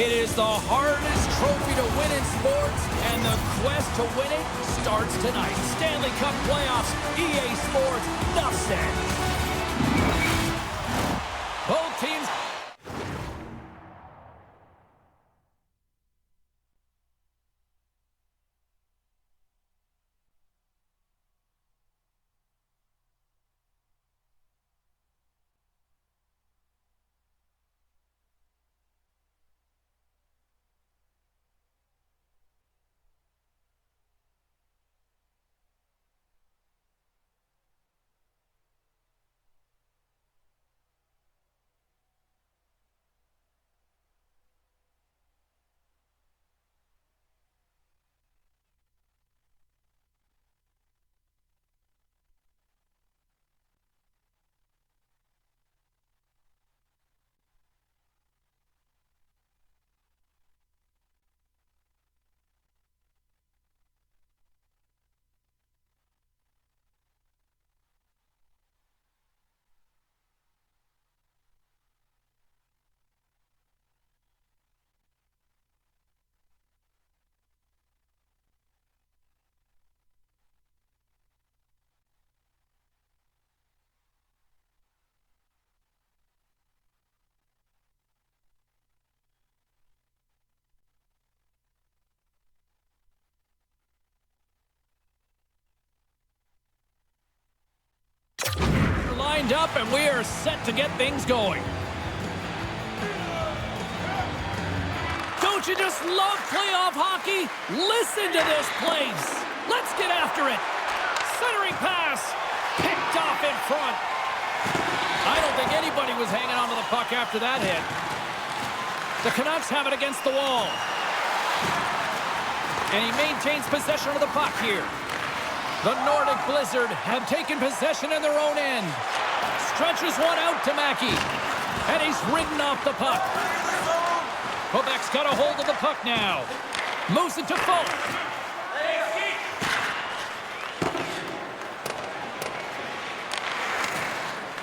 It is the hardest trophy to win in sports, and the quest to win it starts tonight. Stanley Cup playoffs, EA Sports, enough said. Both teams... lined up, and we are set to get things going. Don't you just love playoff hockey? Listen to this place. Let's get after it. Centering pass. Picked off in front. I don't think anybody was hanging on to the puck after that hit. The Canucks have it against the wall. And he maintains possession of the puck here. The Nordic Blizzard have taken possession in their own end. Stretches one out to Mackey. And he's ridden off the puck. Quebec's got a hold of the puck now. Moves it to Folk.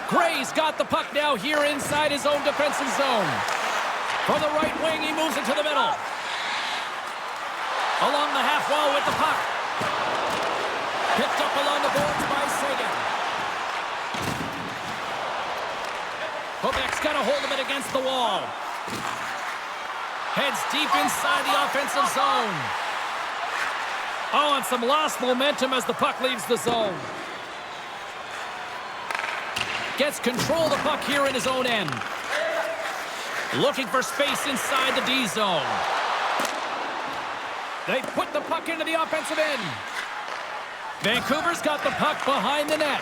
Gray's got the puck now here inside his own defensive zone. From the right wing, he moves it to the middle. Along the half wall with the puck. Picked up along the boards by Sagan. Quebec's got a hold of it against the wall. Heads deep inside the offensive zone. Oh, and some lost momentum as the puck leaves the zone. Gets control of the puck here in his own end. Looking for space inside the D zone. They put the puck into the offensive end. Vancouver's got the puck behind the net.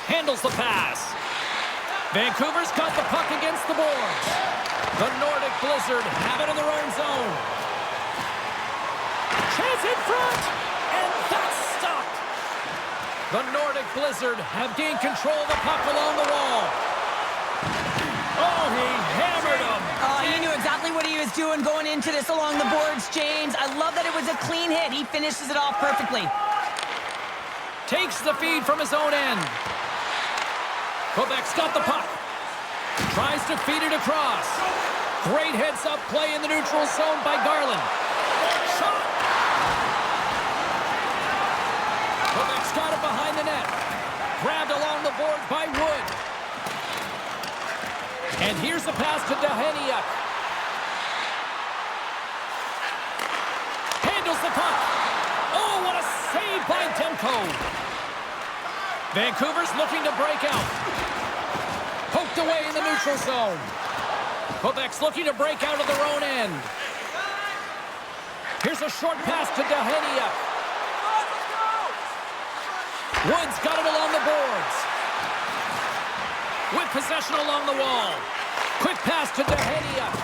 Handles the pass. Vancouver's got the puck against the boards. The Nordic Blizzard have it in their own zone. Chance in front, and that's stopped. The Nordic Blizzard have gained control of the puck along the wall. Oh, he hammered him. He knew exactly what he was doing going into this along the boards, James. I love that it was a clean hit. He finishes it off perfectly. Takes the feed from his own end. Quebec's got the puck. Tries to feed it across. Great heads-up play in the neutral zone by Garland. Shot! Quebec's got it behind the net. Grabbed along the board by Wood. And here's the pass to Daheniuk. Handles the puck. Oh, what a save by Demko. Vancouver's looking to break out. Poked away in the neutral zone. Quebec's looking to break out of their own end. Here's a short pass to Daheniuk. Wood's got it along the boards. With possession along the wall. Quick pass to Daheniuk.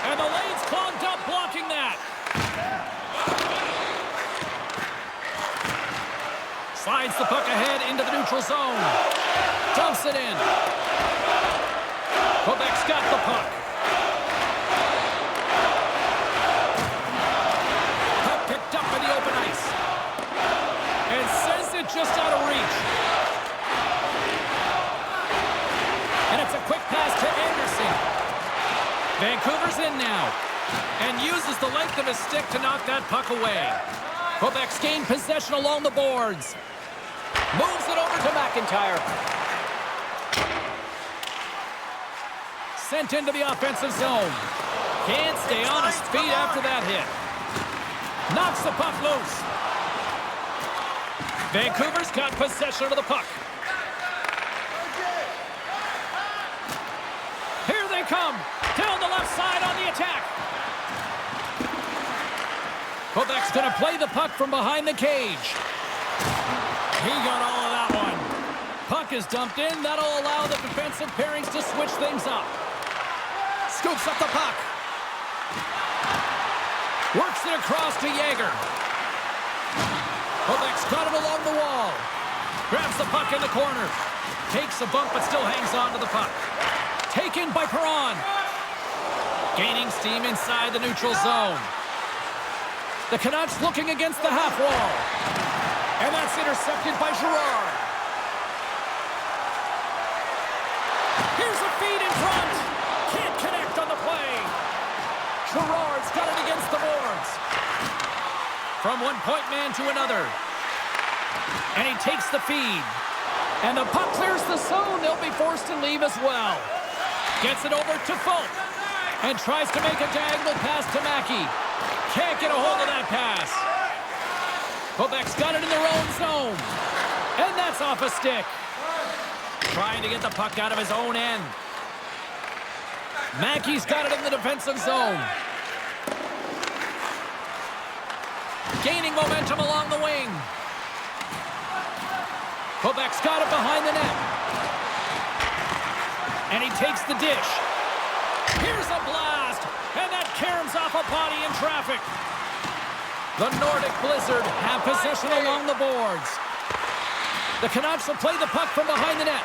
And the lane's clogged up, blocking that. Slides the puck ahead into the neutral zone. Dumps it in. Quebec's got the puck. Puck picked up in the open ice. And sends it just out of reach. And it's a quick pass to Anderson. his stick to knock that puck away. Quebec's gained possession along the boards. Moves it over to McIntyre. Sent into the offensive zone. Can't stay on his feet after that hit. Knocks the puck loose. Vancouver's got possession of the puck. Here they come. Down the left side on the attack. Quebec's going to play the puck from behind the cage. He got all of that one. Puck is dumped in. That'll allow the defensive pairings to switch things up. Scoops up the puck. Works it across to Yager. Quebec's got it along the wall. Grabs the puck in the corner. Takes a bump but still hangs on to the puck. Taken by Perron. Gaining steam inside the neutral zone. The Canucks looking against the half wall. And that's intercepted by Girard. Here's a feed in front. Can't connect on the play. Girard's got it against the boards. From one point man to another. And he takes the feed. And the puck clears the zone. They'll be forced to leave as well. Gets it over to Folk. And tries to make a diagonal pass to Mackey. Can't get a hold of that pass. Quebec's got it in their own zone. And that's off a stick. Trying to get the puck out of his own end. Mackey's got it in the defensive zone. Gaining momentum along the wing. Quebec's got it behind the net. And he takes the dish. Here's a blast. And that caroms off a body in traffic. The Nordic Blizzard have possession along the boards. The Canucks will play the puck from behind the net.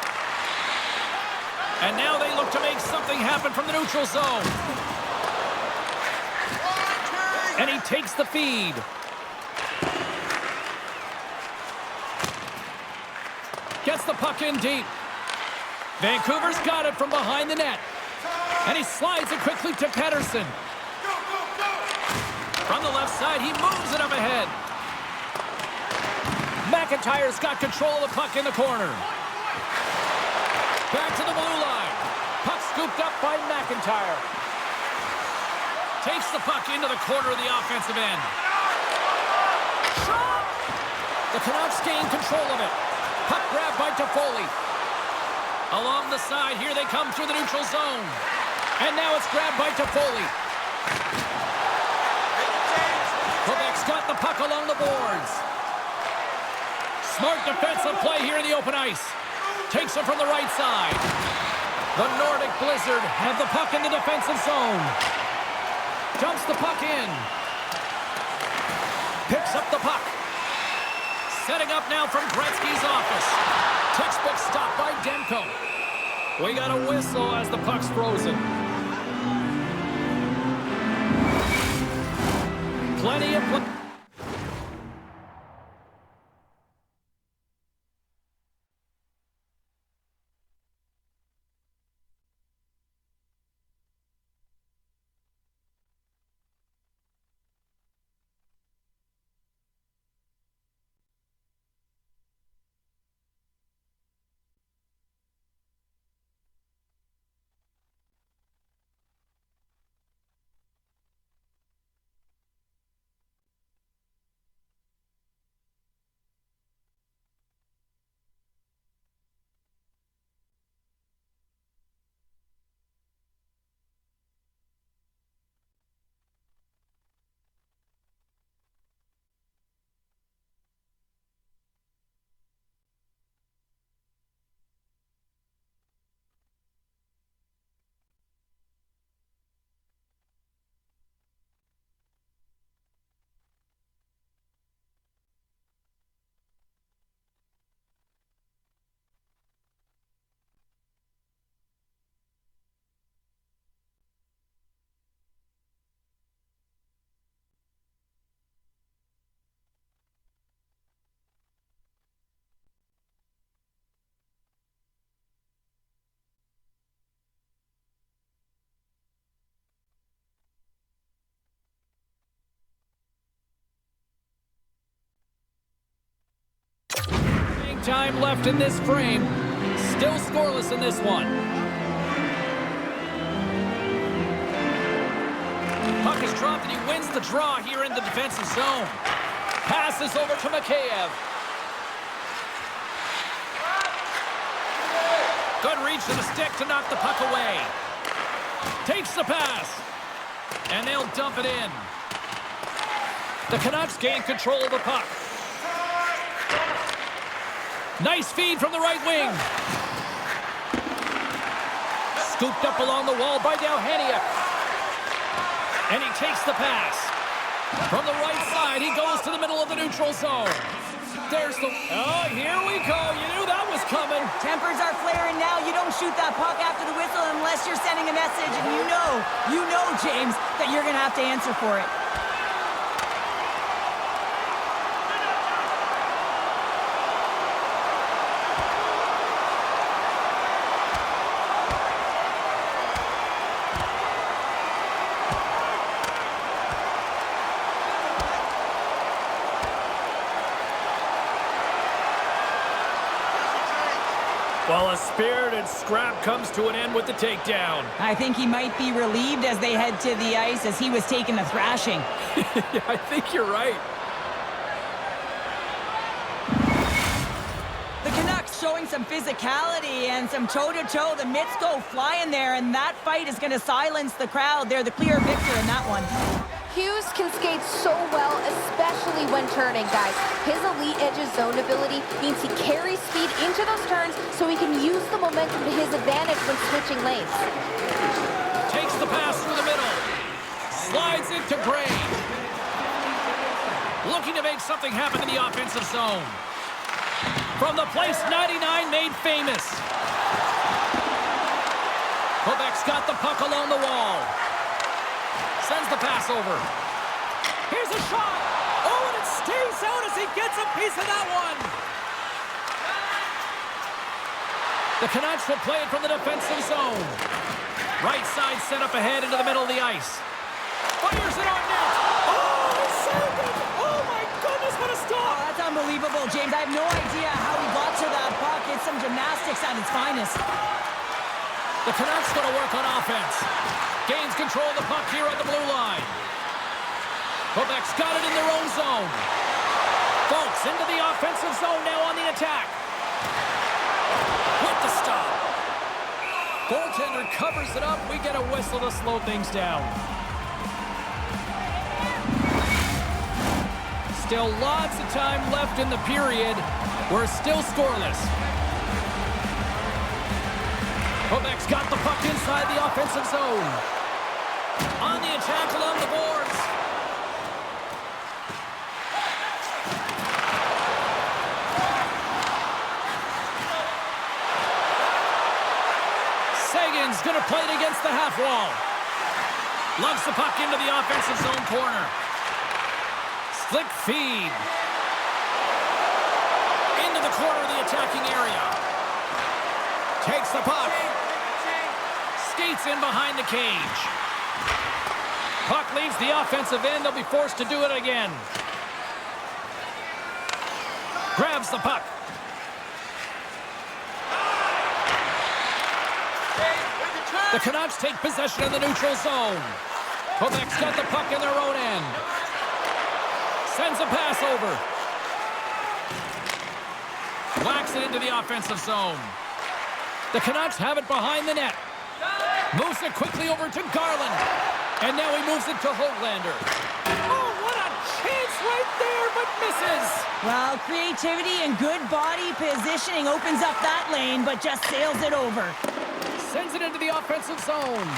And now they look to make something happen from the neutral zone. And he takes the feed. Gets the puck in deep. Vancouver's got it from behind the net. And he slides it quickly to Pettersson. From the left side, he moves it up ahead. McIntyre's got control of the puck in the corner. Back to the blue line. Puck scooped up by McIntyre. Takes the puck into the corner of the offensive end. Shot! The Canucks gain control of it. Puck grab by Toffoli. Along the side, here they come through the neutral zone. And now it's grabbed by Toffoli. Quebec's got the puck along the boards. Smart defensive play here in the open ice. Takes it from the right side. The Nordic Blizzard have the puck in the defensive zone. Dumps the puck in. Picks up the puck. Setting up now from Gretzky's office. Textbook stop by Demko. We got a whistle as the puck's frozen. Plenty of play. time left in this frame. Still scoreless in this one. Puck is dropped and he wins the draw here in the defensive zone. Passes over to Mikheyev. Good reach to the stick to knock the puck away. Takes the pass. And they'll dump it in. The Canucks gain control of the puck. Nice feed from the right wing. Scooped up along the wall by Dalhaniuk. And he takes the pass. From the right side, he goes to the middle of the neutral zone. There's the... Oh, here we go. You knew that was coming. Tempers are flaring now. You don't shoot that puck after the whistle unless you're sending a message. And you know, James, that you're going to have to answer for it. Well, a spirited scrap comes to an end with the takedown. I think he might be relieved as they head to the ice as he was taking a thrashing. Yeah, I think you're right. The Canucks showing some physicality and some toe-to-toe. The mitts go flying there, and that fight is going to silence the crowd. They're the clear victor in that one. Hughes can skate so well, especially when turning, guys. His elite edge zone ability means he carries speed into those turns so he can use the momentum to his advantage when switching lanes. Takes the pass through the middle. Slides into Gray. Looking to make something happen in the offensive zone. From the place 99 made famous. Quebec's got the puck along the wall. Sends the pass over. Here's a shot. Oh, and it stays out as he gets a piece of that one. The Canucks will play it from the defensive zone. Right side set up ahead into the middle of the ice. Fires it on net. Oh, he saved it. Oh, my goodness, what a stop. Oh, that's unbelievable, James. I have no idea how he got to that puck. It's some gymnastics at its finest. The Canucks going to work on offense. Gains control of the puck here on the blue line. Quebec's got it in their own zone. Folks into the offensive zone now on the attack. With the stop. Goaltender covers it up. We get a whistle to slow things down. Still lots of time left in the period. We're still scoreless. Quebec's got the puck inside the offensive zone. On the attack along the boards. Sagan's going to play it against the half wall. Lugs the puck into the offensive zone corner. Slick feed. Into the corner of the attacking area. Takes the puck. Skates in behind the cage. Puck leaves the offensive end. They'll be forced to do it again. Grabs the puck. The Canucks take possession in the neutral zone. Quebec's got the puck in their own end. Sends a pass over. Whacks it into the offensive zone. The Canucks have it behind the net. Moves it quickly over to Garland. And now he moves it to Hoglander. Oh, what a chance right there, but misses. Well, creativity and good body positioning opens up that lane, but just sails it over. Sends it into the offensive zone.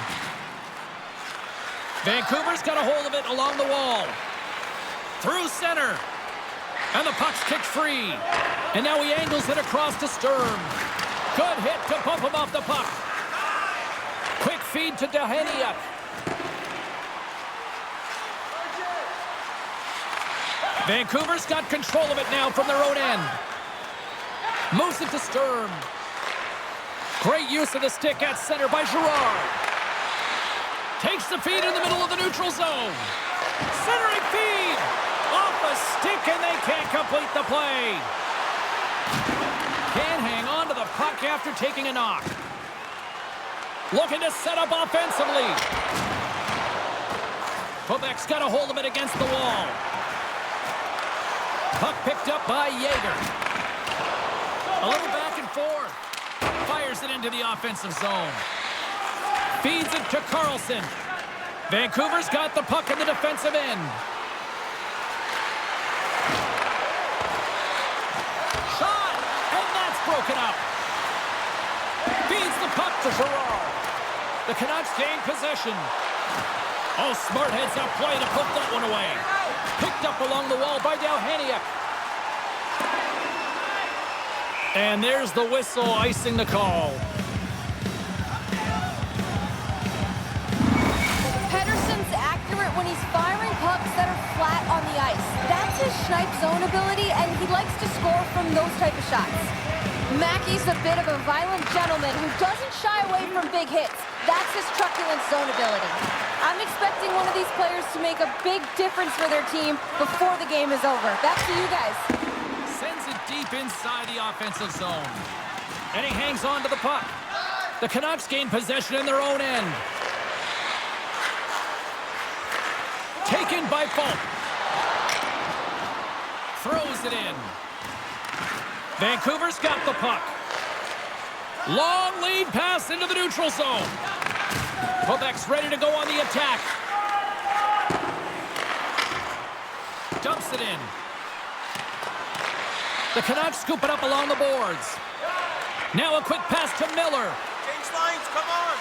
Vancouver's got a hold of it along the wall. Through center. And the puck's kicked free. And now he angles it across to Sturm. Good hit to bump him off the puck. Quick feed to Dalhaniuk. Vancouver's got control of it now from their own end. Moves it to Sturm. Great use of the stick at center by Girard. Takes the feed in the middle of the neutral zone. Centering feed. Off a stick and they can't complete the play. puck after taking a knock. Looking to set up offensively. Quebec's got a hold of it against the wall. Puck picked up by Jaeger. A little back and forth. Fires it into the offensive zone. Feeds it to Carlson. Vancouver's got the puck in the defensive end. Shot! And that's broken up. Feeds the puck to Girard. The Canucks gain possession. Oh, smart heads-up play to put that one away. Picked up along the wall by Dalhaniuk. And there's the whistle icing the call. Pedersen's accurate when he's firing pucks that are flat on the ice. That's his snipe zone ability, and he likes to score from those type of shots. Mackey's a bit of a violent gentleman who doesn't shy away from big hits. That's his truculent zone ability. I'm expecting one of these players to make a big difference for their team before the game is over. Back to you guys. Sends it deep inside the offensive zone. And he hangs on to the puck. The Canucks gain possession in their own end. Taken by Falk. Throws it in. Vancouver's got the puck. Long lead pass into the neutral zone. Quebec's ready to go on the attack. Dumps it in. The Canucks scoop it up along the boards. Now a quick pass to Miller. Change lines, come on!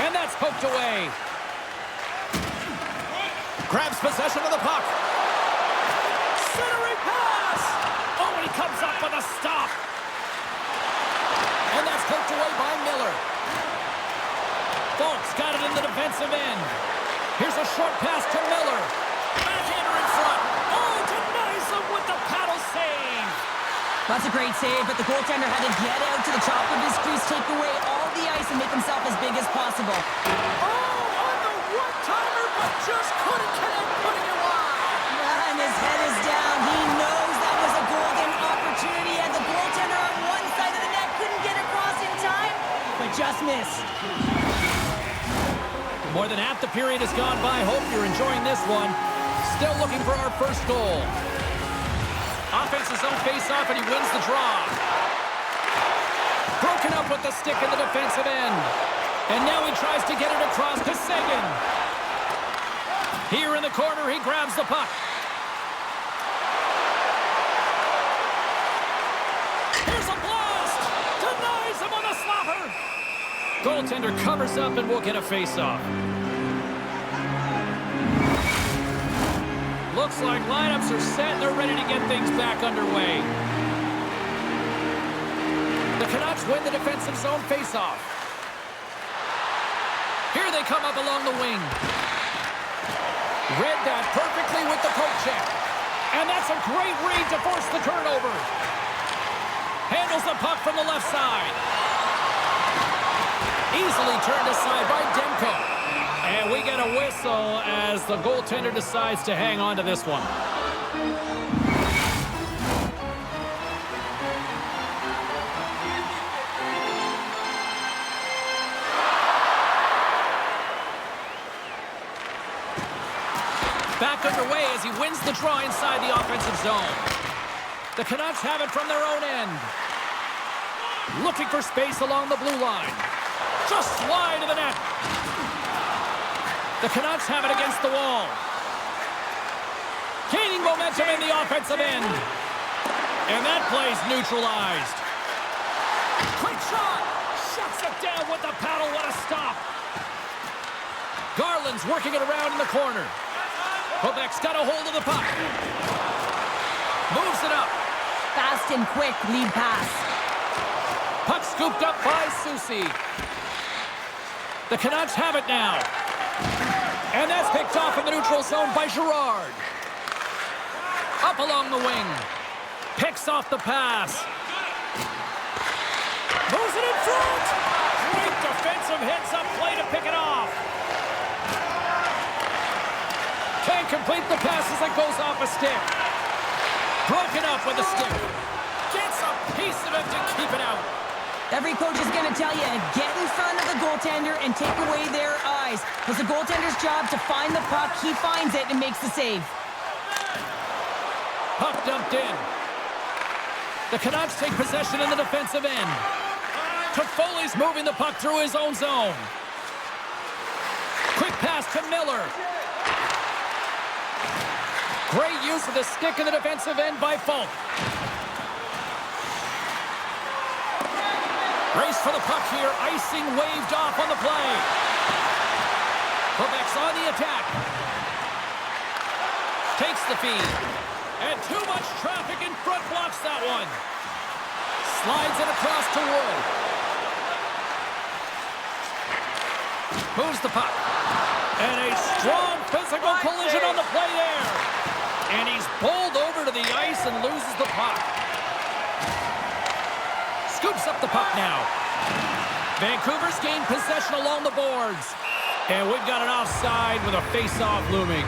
And that's poked away. Grabs possession of the puck. Centering pass! Oh, and he comes up with a stop. And that's poked away by Miller. Falk's got it in the defensive end. Here's a short pass to Miller. Backhander in front. Oh, denies him with the paddle save. That's a great save, but the goaltender had to get out to the top of his crease, take away all the ice, and make himself as big as possible. Oh, on the one-timer, but just couldn't connect, putting it wide. And his head is down. He knows that was a golden opportunity, and the goaltender on one side of the net couldn't get across in time, but just missed. More than half the period has gone by. Hope you're enjoying this one. Still looking for our first goal. Offense's own face-off, and he wins the draw. Broken up with the stick in the defensive end. And now he tries to get it across to Seguin. Here in the corner, he grabs the puck. Here's a blast! Denies him on the slapper! Goaltender covers up and will get a face-off. Looks like lineups are set and they're ready to get things back underway. The Canucks win the defensive zone face-off. Here they come up along the wing. Read that perfectly with the poke check. And that's a great read to force the turnover. Handles the puck from the left side. Easily turned aside by Demko. And we get a whistle as the goaltender decides to hang on to this one. Back underway as he wins the draw inside the offensive zone. The Canucks have it from their own end. Looking for space along the blue line. Just wide of the net. The Canucks have it against the wall. Gaining momentum in the offensive end. And that play's neutralized. Quick shot. Shuts it down with the paddle. What a stop. Garland's working it around in the corner. Quebec's got a hold of the puck. Moves it up. Fast and quick lead pass. Puck scooped up by S.O.A.C.J.V. The Canucks have it now. And that's picked off in the neutral zone by Girard. Up along the wing. Picks off the pass. Moves it in front. Great defensive heads-up play to pick it off. Can't complete the pass as it goes off a stick. Broken up with a stick. Gets a piece of it to keep it out. Every coach is going to tell you, get in front of the goaltender and take away their eyes. It's the goaltender's job to find the puck. He finds it and makes the save. Puck dumped in. The Canucks take possession in the defensive end. Toffoli's moving the puck through his own zone. Quick pass to Miller. Great use of the stick in the defensive end by Folk. Race for the puck here. Icing waved off on the play. Quebec's on the attack. Takes the feed. And too much traffic in front blocks that one. Slides it across to Wood. Moves the puck. And a strong physical collision on the play there. And he's bowled over to the ice and loses the puck. Scoops up the puck now. Vancouver's gained possession along the boards. And we've got an offside with a face-off looming.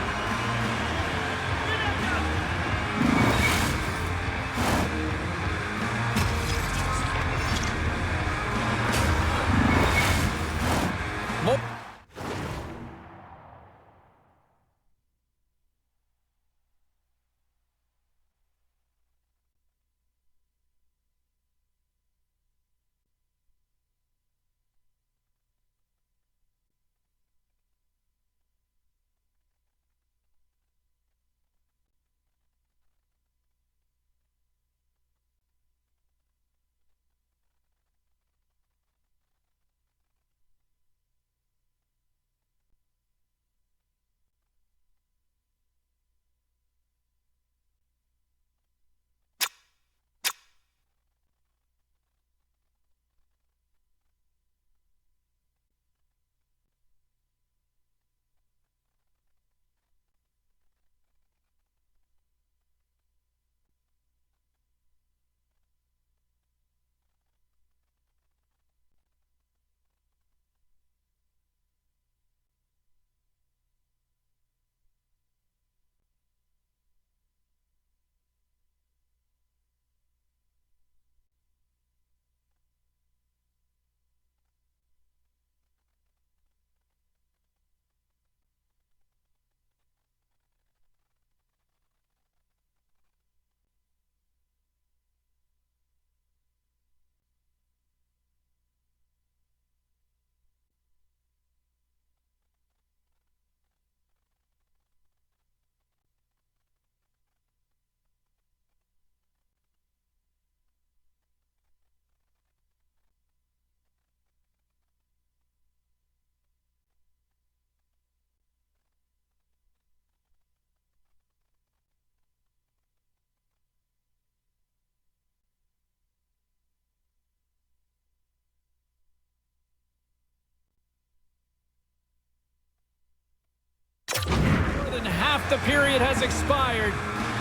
Half the period has expired.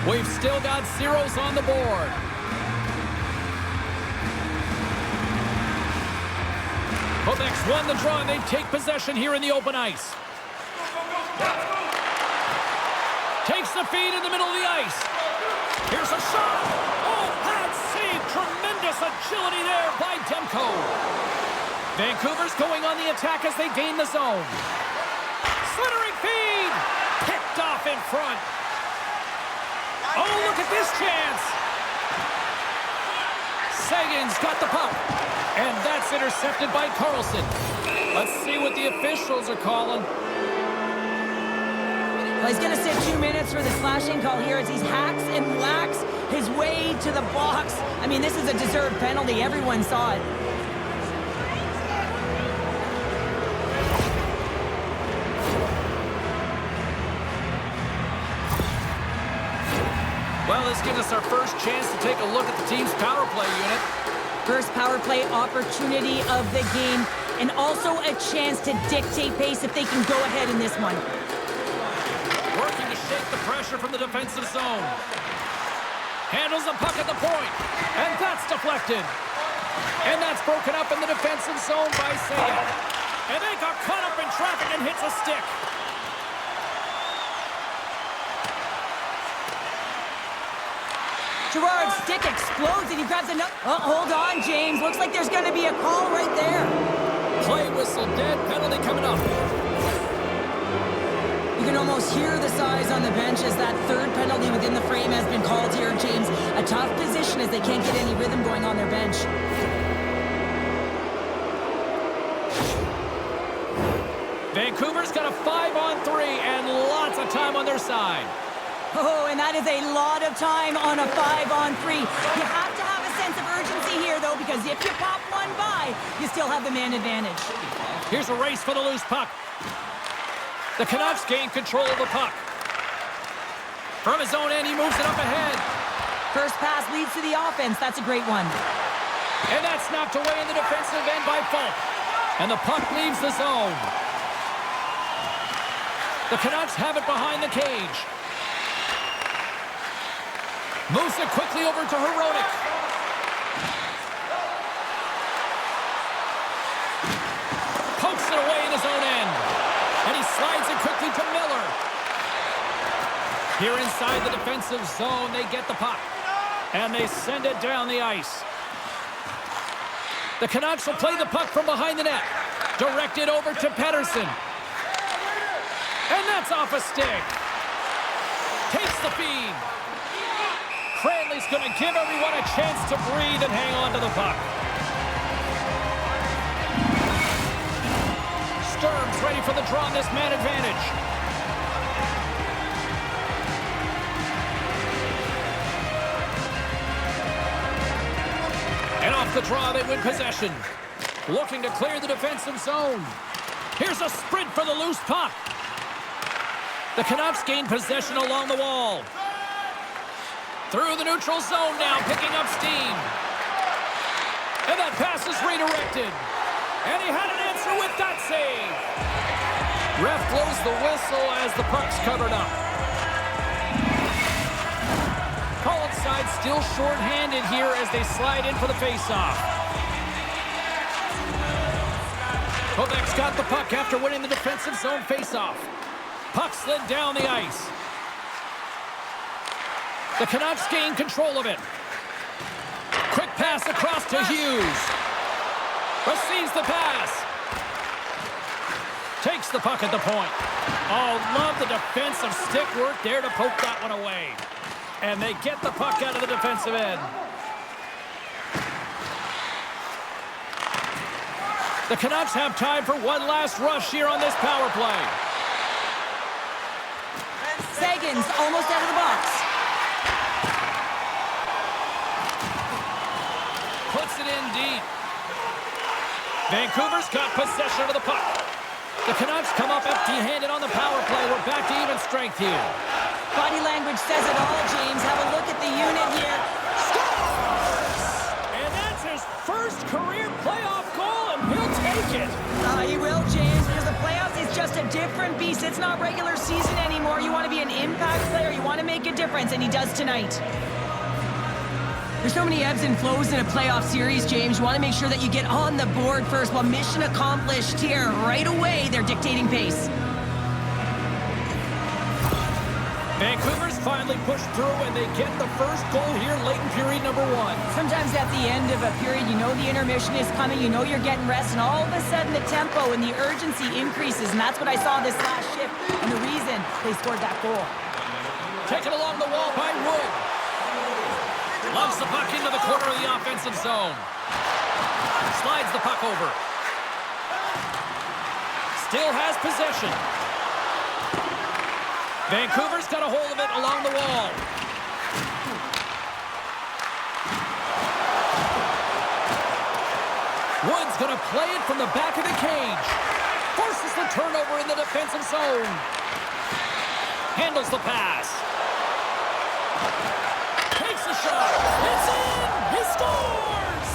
We've still got zeros on the board. Quebec's won the draw, and they take possession here in the open ice. Takes the feed in the middle of the ice. Here's a shot. Oh, pad save. Tremendous agility there by Demko. Vancouver's going on the attack as they gain the zone. Slithering feed. Picked off in front. Oh, look at this chance. Sagan's got the puck. And that's intercepted by Carlson. Let's see what the officials are calling. Well, he's going to sit 2 minutes for the slashing call here as he hacks and whacks his way to the box. I mean, this is a deserved penalty. Everyone saw it. Well, this gives us our first chance to take a look at the team's power play unit. First power play opportunity of the game, and also a chance to dictate pace if they can go ahead in this one. Working to shake the pressure from the defensive zone. Handles the puck at the point, and that's deflected. And that's broken up in the defensive zone by Sagan. And they got caught up in traffic and hits a stick. Gerard's stick explodes and he grabs another... Oh, hold on, James. Looks like there's going to be a call right there. Play whistle dead, penalty coming up. You can almost hear the sighs on the bench as that third penalty within the frame has been called here, James. A tough position as they can't get any rhythm going on their bench. Vancouver's got a 5-on-3 and lots of time on their side. Oh, and that is a lot of time on a 5-on-3. You have to have a sense of urgency here, though, because if you pop one by, you still have the man advantage. Here's a race for the loose puck. The Canucks gain control of the puck. From his own end, he moves it up ahead. First pass leads to the offense. That's a great one. And that's knocked away in the defensive end by Falk. And the puck leaves the zone. The Canucks have it behind the cage. Moves it quickly over to Heronic. Pokes it away in his own end. And he slides it quickly to Miller. Here inside the defensive zone, they get the puck. And they send it down the ice. The Canucks will play the puck from behind the net. Directed over to Pettersson. And that's off a stick. Takes the feed. Cranley's going to give everyone a chance to breathe and hang on to the puck. Sturm's ready for the draw on this man advantage. And off the draw, they win possession. Looking to clear the defensive zone. Here's a sprint for the loose puck. The Canucks gain possession along the wall. Through the neutral zone now, picking up steam. And that pass is redirected. And he had an answer with that save. Ref blows the whistle as the puck's covered up. Collins side still short-handed here as they slide in for the face-off. Quebec's got the puck after winning the defensive zone face-off. Puck slid down the ice. The Canucks gain control of it. Quick pass across to Hughes. Receives the pass. Takes the puck at the point. Oh, love the defensive stick work there to poke that one away. And they get the puck out of the defensive end. The Canucks have time for one last rush here on this power play. Sagan's almost out of the box. Puts it in deep. Vancouver's got possession of the puck. The Canucks come up empty-handed on the power play. We're back to even strength here. Body language says it all, James. Have a look at the unit here. Scores! And that's his first career playoff goal, and he'll take it. He will, James, because the playoffs is just a different beast. It's not regular season anymore. You want to be an impact player. You want to make a difference, and he does tonight. There's so many ebbs and flows in a playoff series, James. You want to make sure that you get on the board first. Well, mission accomplished here. Right away, they're dictating pace. Vancouver's finally pushed through, and they get the first goal here late in period number 1. Sometimes at the end of a period, you know the intermission is coming, you know you're getting rest, and all of a sudden the tempo and the urgency increases, and that's what I saw this last shift, and the reason they scored that goal. Taken along the wall by Wood. Loves the puck into the corner of the offensive zone. Slides the puck over. Still has possession. Vancouver's got a hold of it along the wall. Wood's going to play it from the back of the cage. Forces the turnover in the defensive zone. Handles the pass. Takes a shot. It's in! He scores!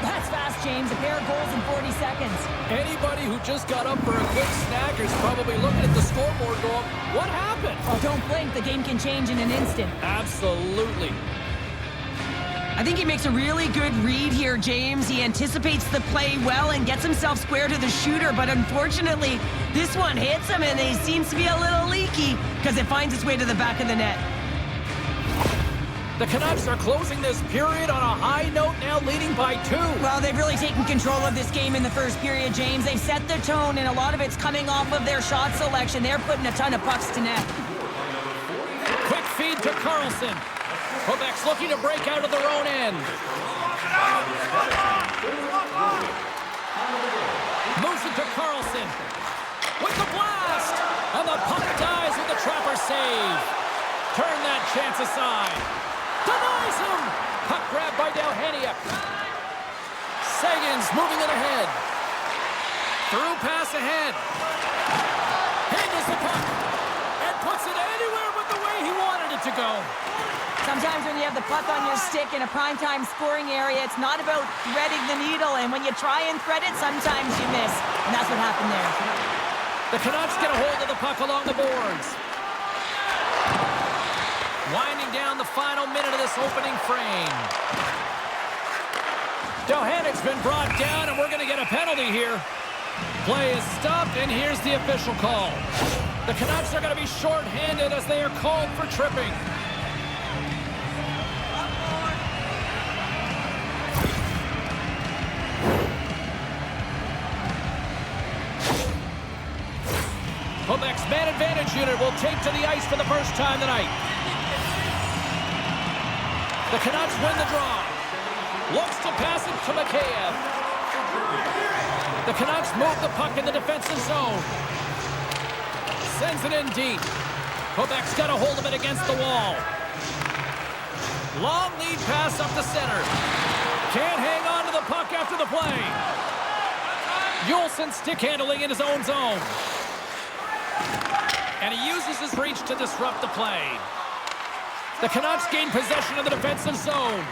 That's fast, James. A pair of goals in 40 seconds. Anybody who just got up for a quick snack is probably looking at the scoreboard going, what happened? Oh, don't blink. The game can change in an instant. Absolutely. I think he makes a really good read here, James. He anticipates the play well and gets himself square to the shooter, but unfortunately, this one hits him and he seems to be a little leaky because it finds its way to the back of the net. The Canucks are closing this period on a high note, now leading by 2. Well, they've really taken control of this game in the first period, James. They've set the tone, and a lot of it's coming off of their shot selection. They're putting a ton of pucks to net. Quick feed to Carlson. Quebec's looking to break out of their own end. Moves it to Carlson. With the blast! And the puck dies with the Trapper save. Turn that chance aside. Denies him! Puck grab by Delhaniuk. Sagan's moving it ahead. Through pass ahead. Handles the puck. And puts it anywhere but the way he wanted it to go. Sometimes when you have the puck on your stick in a primetime scoring area, it's not about threading the needle. And when you try and thread it, sometimes you miss. And that's what happened there. The Canucks get a hold of the puck along the boards. Winding down the final minute of this opening frame. Delhaniuk's been brought down, and we're going to get a penalty here. Play is stopped, and here's the official call. The Canucks are going to be shorthanded as they are called for tripping. Quebec's man advantage unit will take to the ice for the first time tonight. The Canucks win the draw. Looks to pass it to Mikheyev. The Canucks move the puck in the defensive zone. Sends it in deep. Quebec's got a hold of it against the wall. Long lead pass up the center. Can't hang on to the puck after the play. Juleson stick handling in his own zone. And he uses his reach to disrupt the play. The Canucks gain possession of the defensive zone.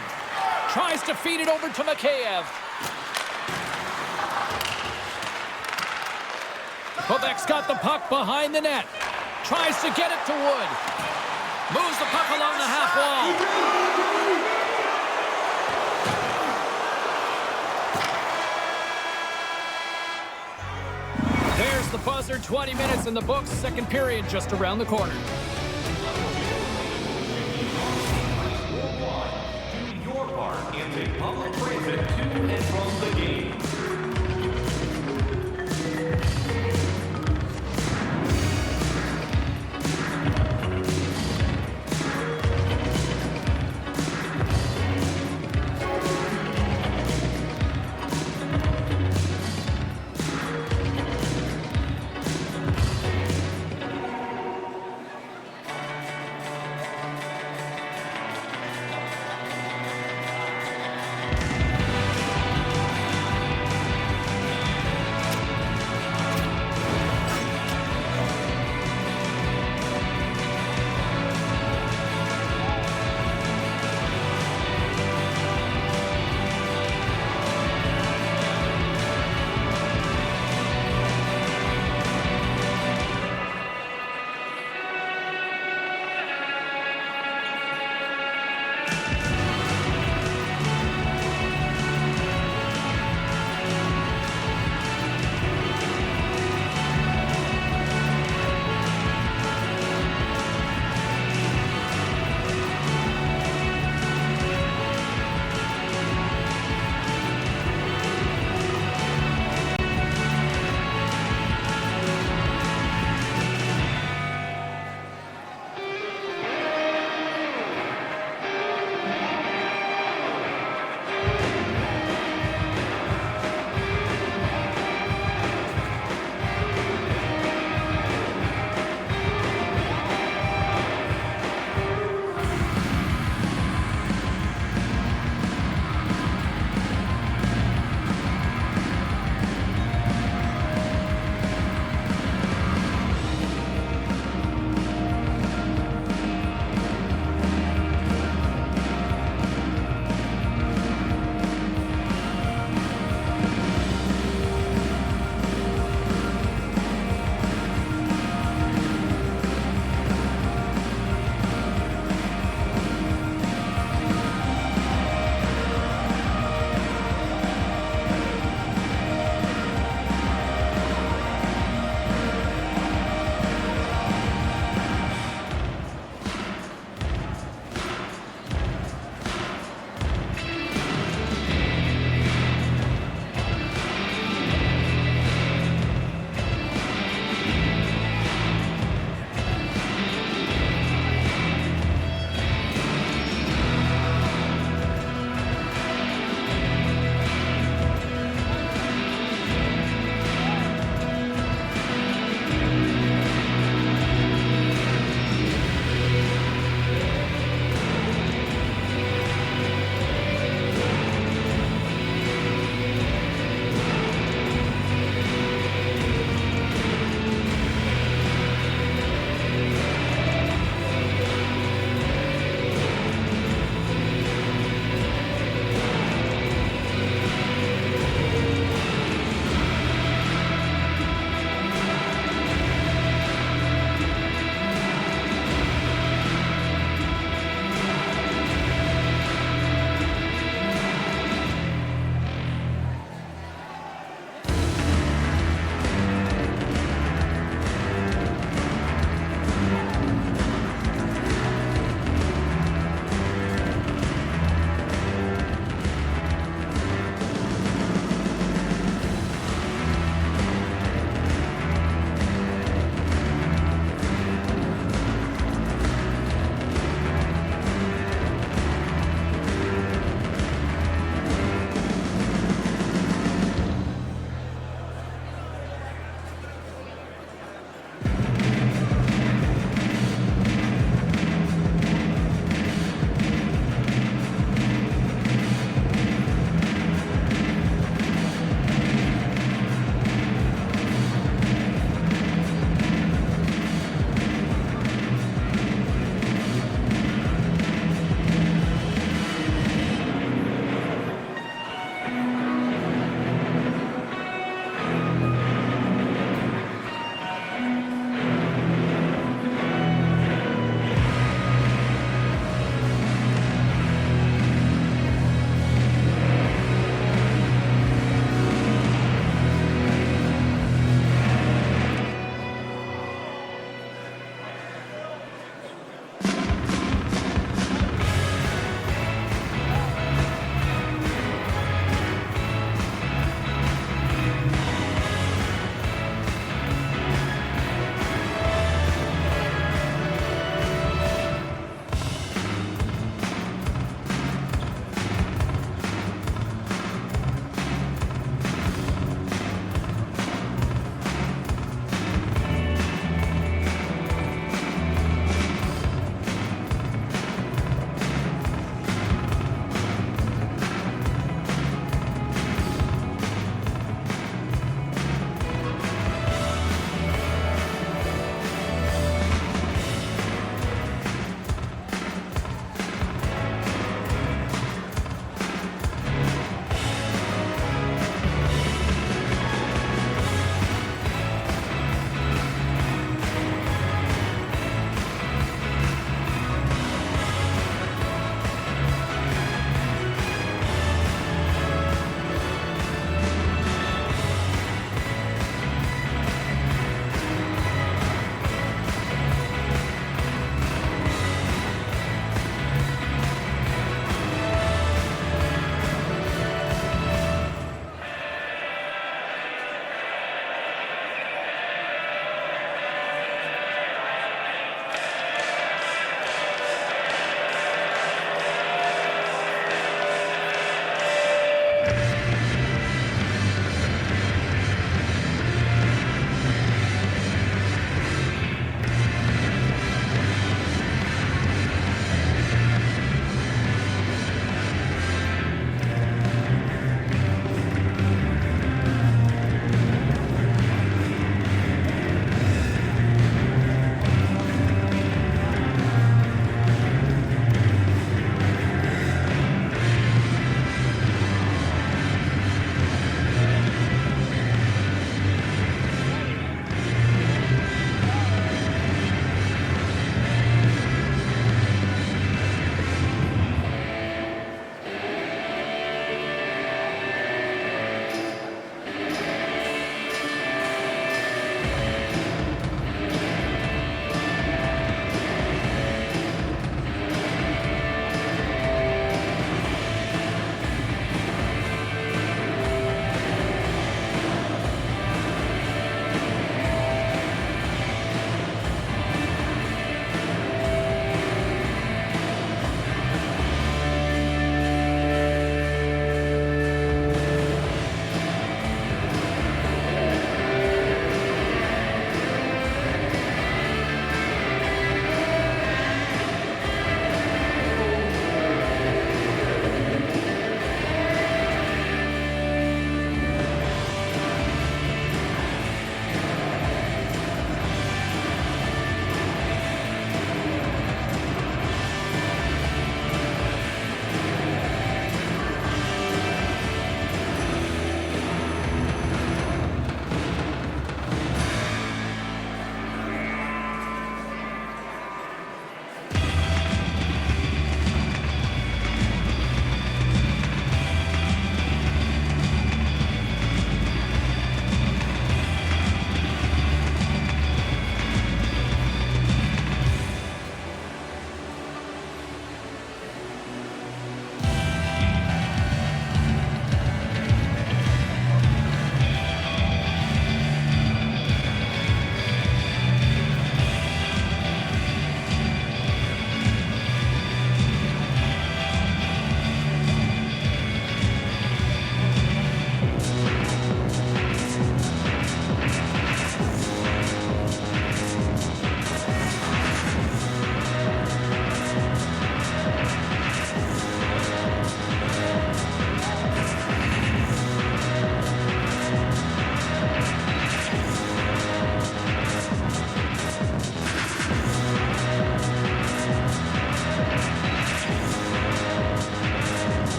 Tries to feed it over to Mikheyev. Quebec's got the puck behind the net. Tries to get it to Wood. Moves the puck along the half wall. There's the buzzer. 20 minutes in the books. Second period just around the corner. Do your part in the public transit to and from the game.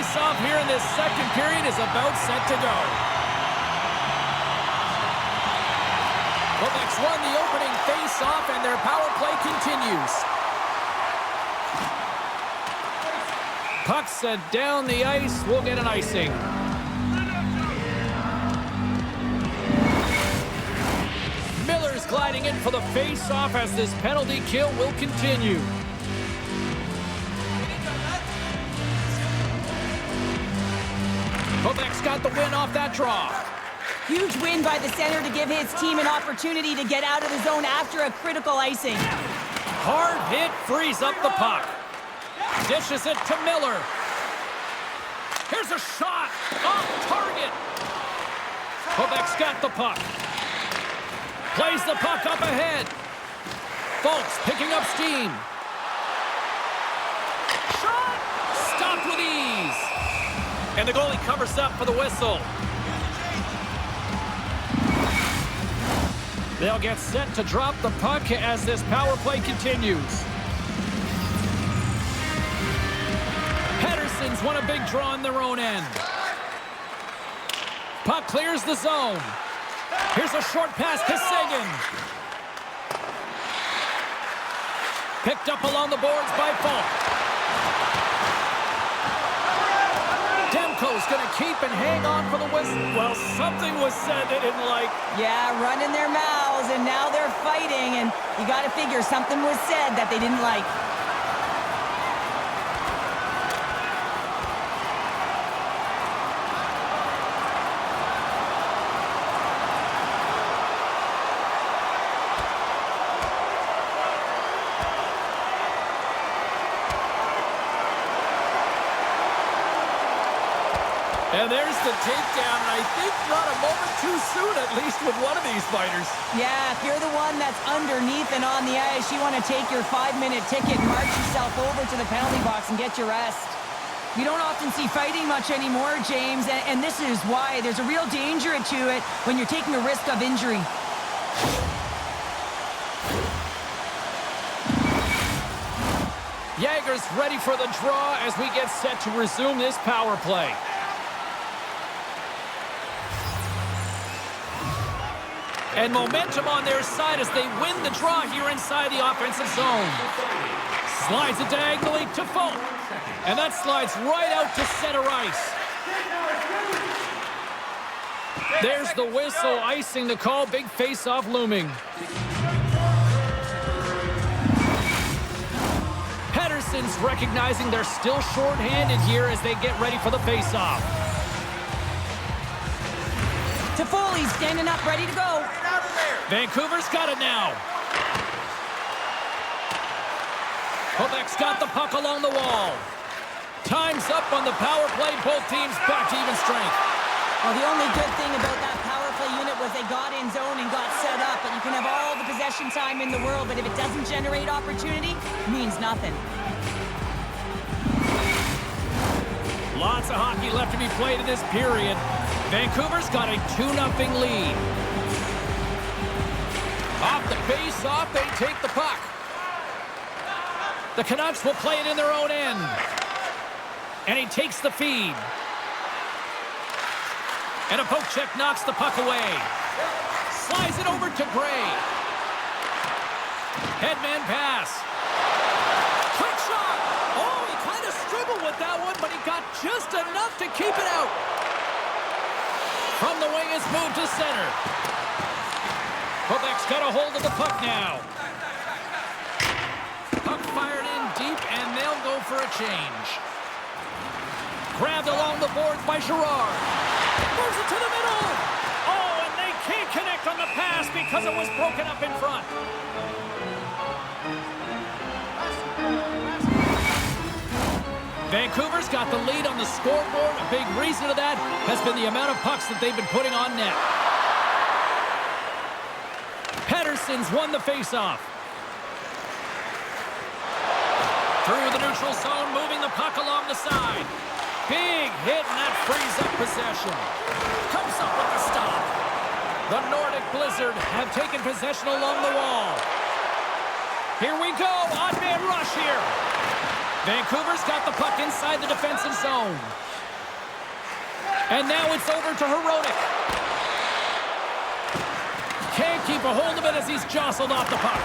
face-off here in this second period is about set to go. Quebec's won the opening face-off, and their power play continues. Puck sent down the ice. We'll get an icing. Miller's gliding in for the face-off as this penalty kill will continue. Quebec's got the win off that draw. Huge win by the center to give his team an opportunity to get out of the zone after a critical icing. Hard hit frees up the puck. Dishes it to Miller. Here's a shot off target. Quebec's got the puck. Plays the puck up ahead. Folks picking up steam. Shot! Stopped with ease. And the goalie covers up for the whistle. They'll get set to drop the puck as this power play continues. Pedersen's won a big draw on their own end. Puck clears the zone. Here's a short pass to Seguin. Picked up along the boards by Falk. Demko's going to keep and hang on for the whistle. Well, something was said they didn't like. Yeah, running their mouths, and now they're fighting, and you got to figure something was said that they didn't like. And there's the takedown, and I think not a moment too soon, at least with one of these fighters. Yeah, if you're the one that's underneath and on the ice, you want to take your 5-minute ticket, march yourself over to the penalty box, and get your rest. We don't often see fighting much anymore, James, and this is why. There's a real danger to it when you're taking a risk of injury. Yager's ready for the draw as we get set to resume this power play. And momentum on their side as they win the draw here inside the offensive zone. Slides it diagonally to Falk. And that slides right out to center ice. There's the whistle, icing the call. Big face-off looming. Pedersen's recognizing they're still short-handed here as they get ready for the face-off. Toffoli's standing up, ready to go. Vancouver's got it now. Quebec's got the puck along the wall. Time's up on the power play. Both teams back to even strength. Well, the only good thing about that power play unit was they got in zone and got set up. And you can have all the possession time in the world, but if it doesn't generate opportunity, it means nothing. Lots of hockey left to be played in this period. Vancouver's got a 2-0 lead. Off the face-off, they take the puck. The Canucks will play it in their own end. And he takes the feed. And a poke check knocks the puck away. Slides it over to Gray. Headman pass. Quick shot. Oh, he kind of struggled with that one, but he got just enough to keep it out. From the wing is moved to center. Quebec's got a hold of the puck now. Puck fired in deep, and they'll go for a change. Grabbed along the boards by Girard. Moves it to the middle. Oh, and they can't connect on the pass because it was broken up in front. Vancouver's got the lead on the scoreboard. A big reason of that has been the amount of pucks that they've been putting on net. Pedersen's won the faceoff. Through the neutral zone, moving the puck along the side. Big hit, and that frees up possession. Comes up with the stop. The Nordic Blizzard have taken possession along the wall. Here we go, odd man rush here. Vancouver's got the puck inside the defensive zone. And now it's over to Heronic. Can't keep a hold of it as he's jostled off the puck.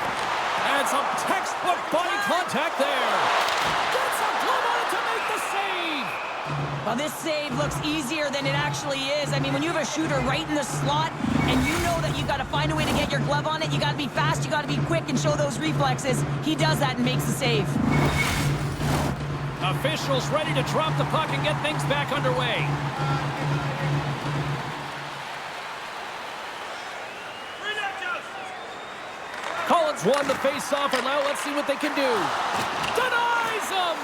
And some textbook body contact there. Gets a glove on it to make the save. Well, this save looks easier than it actually is. I mean, when you have a shooter right in the slot and you know that you got to find a way to get your glove on it, you got to be fast, you got to be quick and show those reflexes. He does that and makes the save. Officials ready to drop the puck and get things back underway. Collins won the face-off, and now let's see what they can do. Denies him!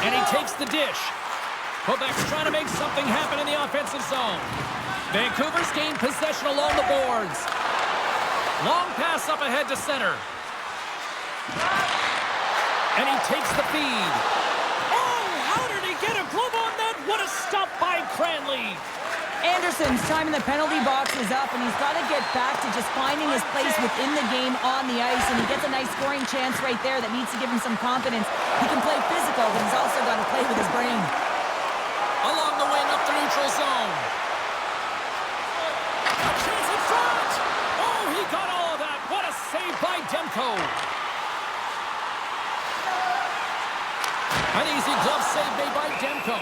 And he takes the dish. Quebec's trying to make something happen in the offensive zone. Vancouver's gained possession along the boards. Long pass up ahead to center. And he takes the feed. Oh, how did he get a glove on that? What a stop by Cranley. Anderson's time in the penalty box is up, and he's got to get back to just finding his place within the game on the ice, and he gets a nice scoring chance right there that needs to give him some confidence. He can play physical, but he's also got to play with his brain. Along the wing up the neutral zone. A chance in front. Oh, he got all of that. What a save by Demko. An easy glove save made by Demko.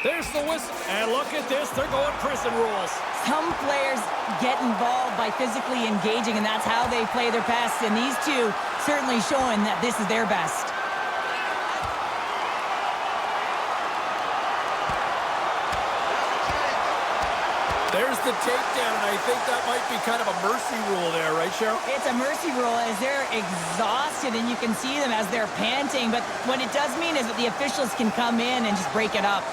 There's the whistle. And look at this. They're going prison rules. Some players get involved by physically engaging, and that's how they play their best. And these two certainly showing that this is their best. There's the takedown, and I think that might be kind of a mercy rule there, right, Cheryl? It's a mercy rule as they're exhausted, and you can see them as they're panting. But what it does mean is that the officials can come in and just break it up.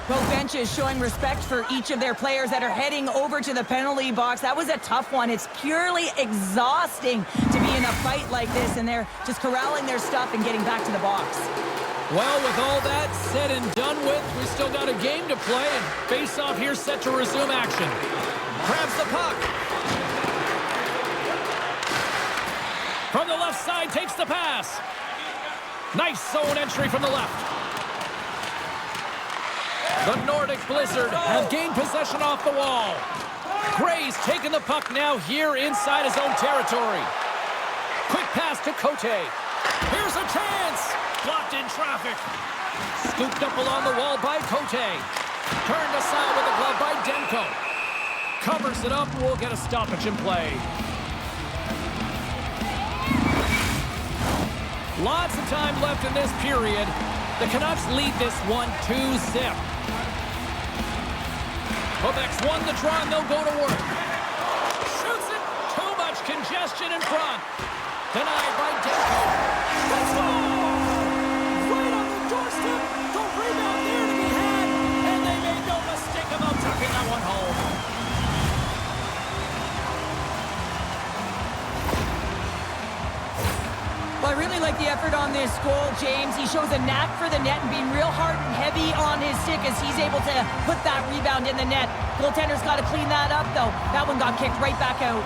Both benches showing respect for each of their players that are heading over to the penalty box. That was a tough one. It's purely exhausting to be in a fight like this, and they're just corralling their stuff and getting back to the box. Well, with all that said and done with, we still got a game to play, and face-off here set to resume action. Grabs the puck. From the left side, takes the pass. Nice zone entry from the left. The Nordic Blizzard have gained possession off the wall. Gray's taking the puck now here inside his own territory. Quick pass to Cote. Here's a chance. Blocked in traffic. Scooped up along the wall by Cote. Turned aside with a glove by Demko. Covers it up. We'll get a stoppage in play. Lots of time left in this period. The Canucks lead this one 2-zip. Quebec's won the draw, and they'll go to work. Shoots it. Too much congestion in front. Denied by Demko. Let's go! Right on the doorstep. The rebound there to be had. And they made no mistake about tucking that one home. Well, I really like the effort on this goal, James. He shows a knack for the net and being real hard and heavy on his stick as he's able to put that rebound in the net. Goaltender's got to clean that up, though. That one got kicked right back out.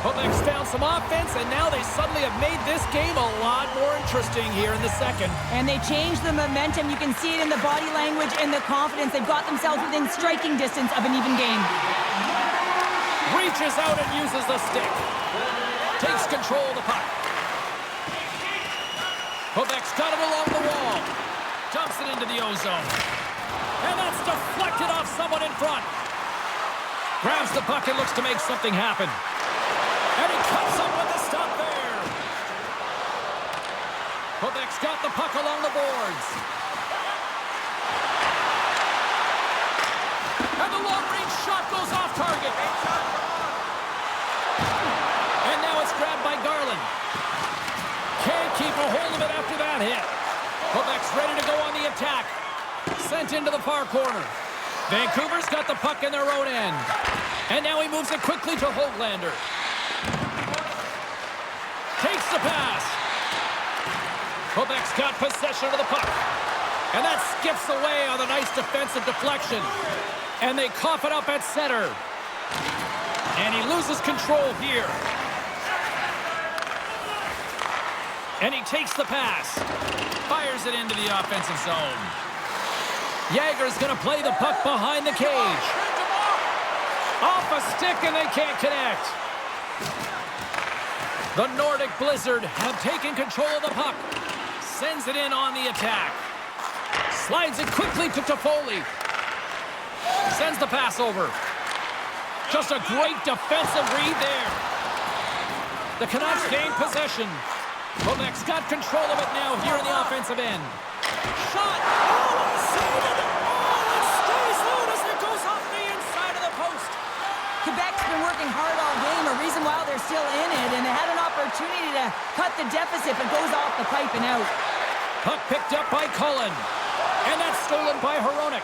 Quebec's found some offense, and now they suddenly have made this game a lot more interesting here in the second. And they changed the momentum. You can see it in the body language and the confidence. They've got themselves within striking distance of an even game. Reaches out and uses the stick. Takes control of the puck. Quebec's got it along the wall. Dumps it into the ozone. And that's deflected off someone in front. Grabs the puck and looks to make something happen. And he comes up with the stop there. Quebec's got the puck along the boards. And the long-range shot goes off target. And now it's grabbed by Garland. Can't keep a hold of it after that hit. Quebec's ready to go on the attack. Sent into the far corner. Vancouver's got the puck in their own end. And now he moves it quickly to Höglander. Takes the pass. Quebec's got possession of the puck. And that skips away on the nice defensive deflection. And they cough it up at center. And he loses control here. And he takes the pass. Fires it into the offensive zone. Jaeger's going to play the puck behind the cage. Off a stick, and they can't connect. The Nordic Blizzard have taken control of the puck. Sends it in on the attack. Slides it quickly to Toffoli. Sends the pass over. Just a great defensive read there. The Canucks gain possession. Quebec's got control of it now here in the offensive end. Shot! Oh, save it! Oh, it stays loose as it goes off the inside of the post. Quebec's been working hard all game, a reason why they're still in it, and they had an opportunity to cut the deficit, but goes off the pipe and out. Puck picked up by Cullen, and that's stolen by Hronek.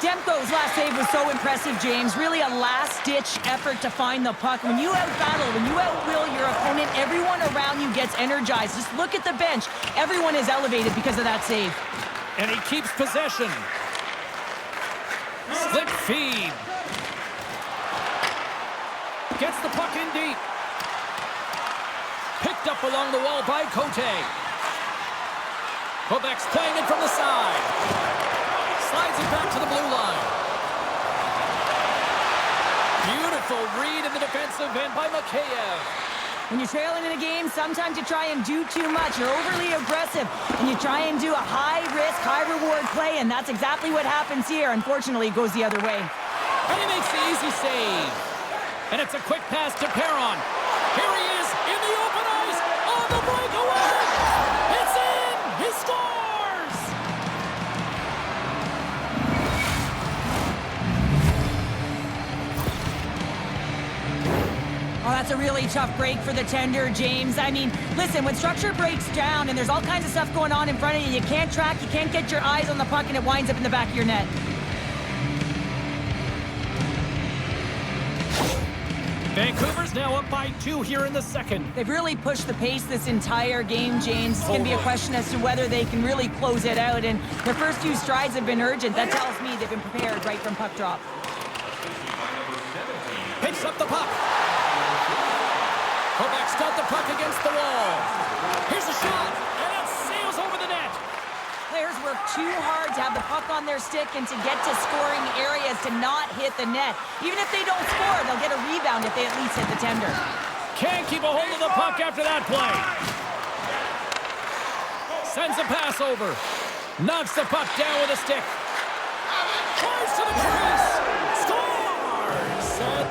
Demko's last save was so impressive, James. Really a last-ditch effort to find the puck. When you out-battle, when you outwill your opponent, everyone around you gets energized. Just look at the bench. Everyone is elevated because of that save. And he keeps possession. Slip feed. Gets the puck in deep. Picked up along the wall by Cote. Quebec's playing it from the side. Slides it back to the blue line. Beautiful read in the defensive end by Mikheyev. When you're trailing in a game, sometimes you try and do too much. You're overly aggressive, and you try and do a high-risk, high-reward play, and that's exactly what happens here. Unfortunately, it goes the other way. And he makes the easy save. And it's a quick pass to Perron. Here he is in the open ice on the breakaway. It's in. He scores. Oh, that's a really tough break for the tender, James. I mean, listen, when structure breaks down and there's all kinds of stuff going on in front of you, you can't track, you can't get your eyes on the puck, and it winds up in the back of your net. Vancouver's now up by 2 here in the second. They've really pushed the pace this entire game, James. It's going to be a question as to whether they can really close it out, and their first few strides have been urgent. That tells me they've been prepared right from puck drop. Picks up the puck. Quebec's got the puck against the wall. Here's a shot, and it sails over the net. Players work too hard to have the puck on their stick and to get to scoring areas to not hit the net. Even if they don't score, they'll get a rebound if they at least hit the tender. Can't keep a hold of the puck after that play. Sends a pass over. Knocks the puck down with a stick. Tries to the crease. Scores! Set.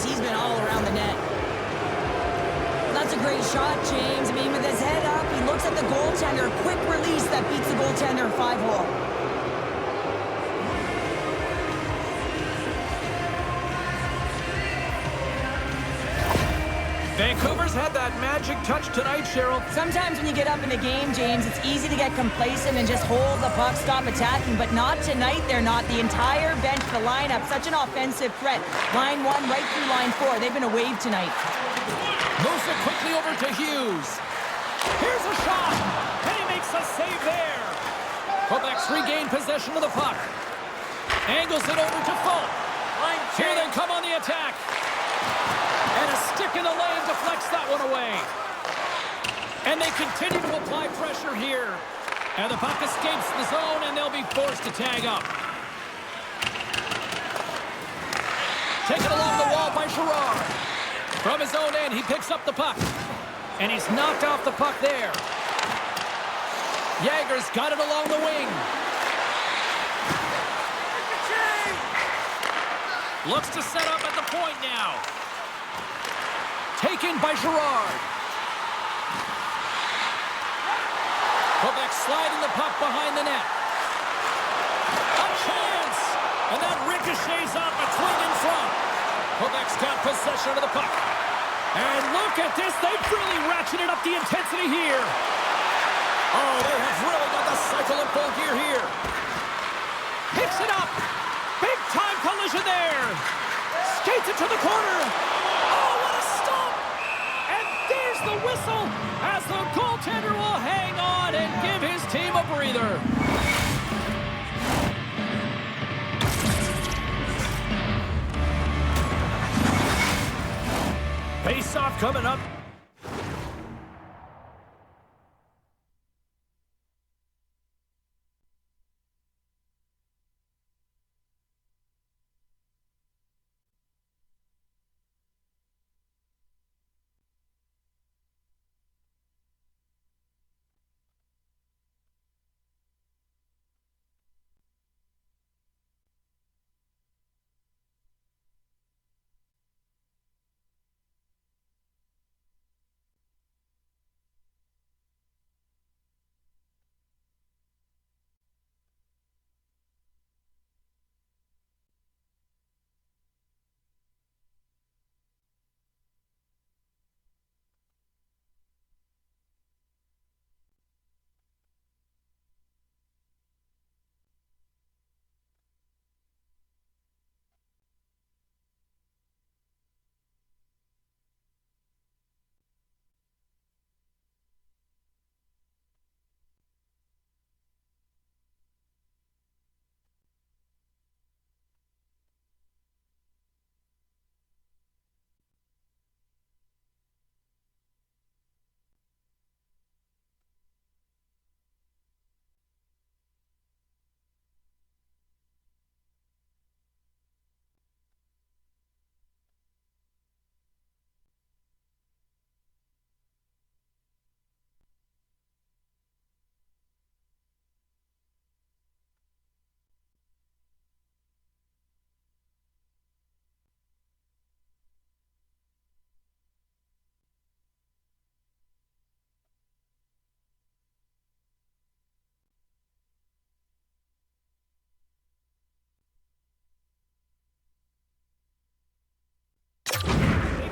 He's been all around the net. That's a great shot, James. I mean, with his head up, he looks at the goaltender. Quick release that beats the goaltender 5-hole. Vancouver's had that magic touch tonight, Cheryl. Sometimes when you get up in a game, James, it's easy to get complacent and just hold the puck, stop attacking, but not tonight. They're not. The entire bench, the lineup, such an offensive threat. Line 1 right through line 4. They've been a wave tonight. Moves it quickly over to Hughes. Here's a shot, and he makes a save there. Quebec's regained possession of the puck. Angles it over to Fultz. Here they come on the attack. And a stick in the lane deflects that one away. And they continue to apply pressure here. And the puck escapes the zone, and they'll be forced to tag up. Taken along the wall by Girard. From his own end, he picks up the puck. And he's knocked off the puck there. Jaeger's got it along the wing. Looks to set up at the point now. Taken by Girard. Quebec sliding the puck behind the net. A chance! And that ricochets off a twig in front. Quebec's got possession of the puck. And look at this. They've really ratcheted up the intensity here. Oh, they have really got the cycle in full gear here. Picks it up. Big time collision there. Skates it to the corner. Oh, what a stop. And there's the whistle as the goaltender will hang on and give his team a breather. Face-off coming up.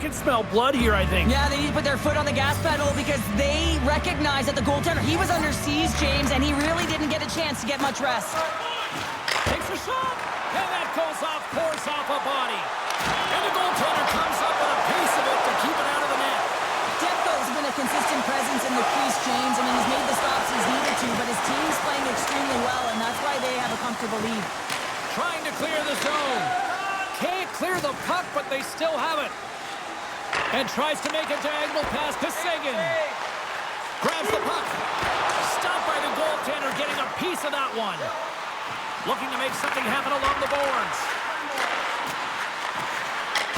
Can smell blood here, I think. Yeah, they need to put their foot on the gas pedal because they recognize that the goaltender, he was under siege, James, and he really didn't get a chance to get much rest. Takes a shot, and that goes off, pours off a body. And the goaltender comes up with a piece of it to keep it out of the net. Demko's been a consistent presence in the crease, James. I mean, he's made the stops he's needed to, but his team's playing extremely well, and that's why they have a comfortable lead. Trying to clear the zone. Can't clear the puck, but they still have it. And tries to make a diagonal pass to Seguin. Grabs the puck. Stopped by the goaltender, getting a piece of that one. Looking to make something happen along the boards.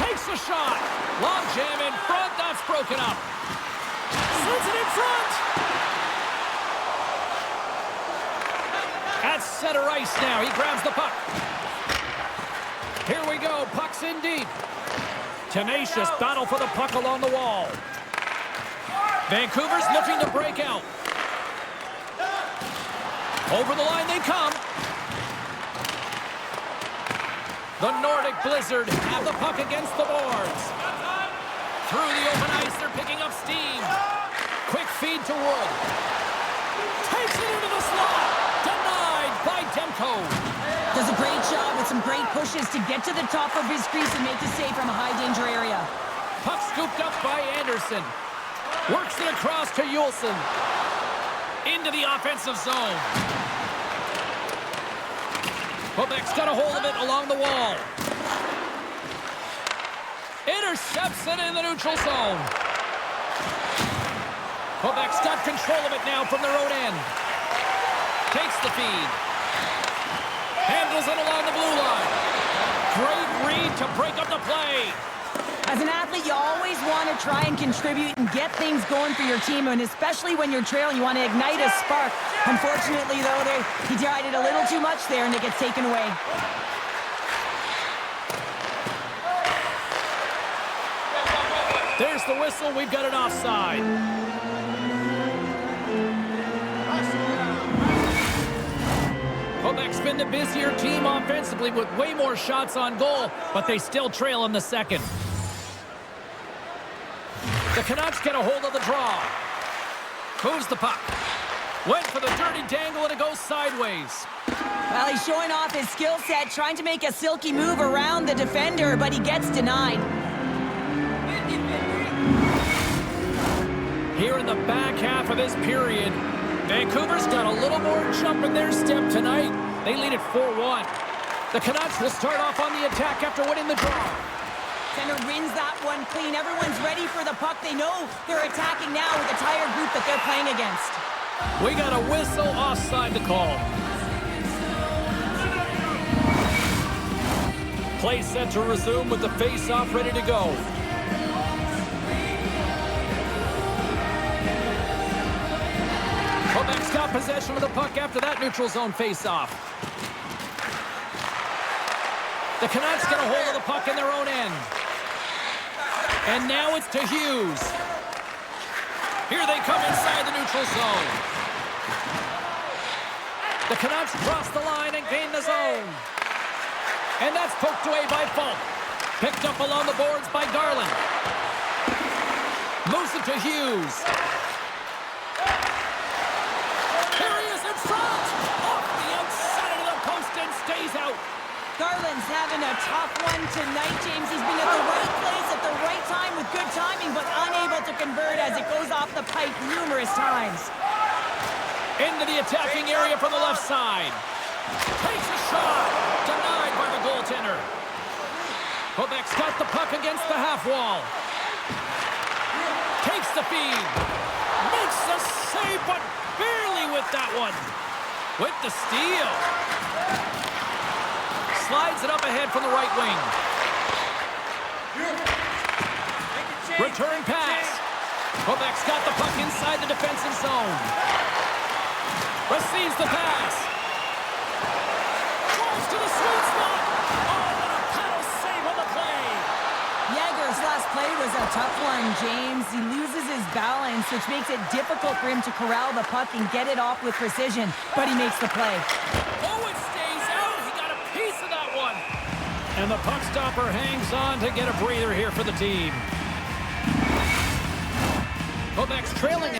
Takes the shot. Long jam in front. That's broken up. Sends it in front. At center ice now. He grabs the puck. Here we go. Puck's in deep. Tenacious battle for the puck along the wall. Vancouver's looking to break out. Over the line they come. The Nordic Blizzard have the puck against the boards. Through the open ice, they're picking up steam. Quick feed to Wood. Takes it into the slot. Denied by Demko. Does a great job with some great pushes to get to the top of his crease and make the save from a high-danger area. Puck scooped up by Anderson. Works it across to Juleson. Into the offensive zone. Quebec's got a hold of it along the wall. Intercepts it in the neutral zone. Quebec's got control of it now from their own end. Takes the feed. Handles it along the blue line. Great read to break up the play. As an athlete, you always want to try and contribute and get things going for your team, and especially when you're trailing, you want to ignite a spark. Unfortunately, though, he tried it a little too much there, and it gets taken away. There's the whistle. We've got an offside. Quebec's been the busier team offensively with way more shots on goal, but they still trail in the second. The Canucks get a hold of the draw. Moves the puck. Went for the dirty dangle and it goes sideways. Well, he's showing off his skill set, trying to make a silky move around the defender, but he gets denied. Here in the back half of this period, Vancouver's got a little more jump in their step tonight. They lead it 4-1. The Canucks will start off on the attack after winning the draw. Center wins that one clean. Everyone's ready for the puck. They know they're attacking now with the tired group that they're playing against. We got a whistle offside to call. Play set to resume with the face-off ready to go. Quebec's got possession of the puck after that neutral zone face-off. The Canucks get a hold of the puck in their own end. And now it's to Hughes. Here they come inside the neutral zone. The Canucks cross the line and gain the zone. And that's poked away by Fulk. Picked up along the boards by Garland. Moves it to Hughes. Here he is in front. Off the outside of the post and stays out. Garland's having a tough one tonight, James. He's been at the right place at the right time with good timing, but unable to convert as it goes off the pipe numerous times. Into the attacking area from the left side. Takes a shot. Denied by the goaltender. Quebec's got the puck against the half wall. Takes the feed. Makes the save, but barely with that one. With the steal. Slides it up ahead from the right wing. Return pass. Quebec's got the puck inside the defensive zone. Receives the pass. Goes to the sweet spot. Oh, what a paddle save on the play. Yager's last play was a tough one, James. He loses his balance, which makes it difficult for him to corral the puck and get it off with precision, but he makes the play. Oh, it stays out. He got a piece of that one. And the puck stopper hangs on to get a breather here for the team. Quebec's trailing.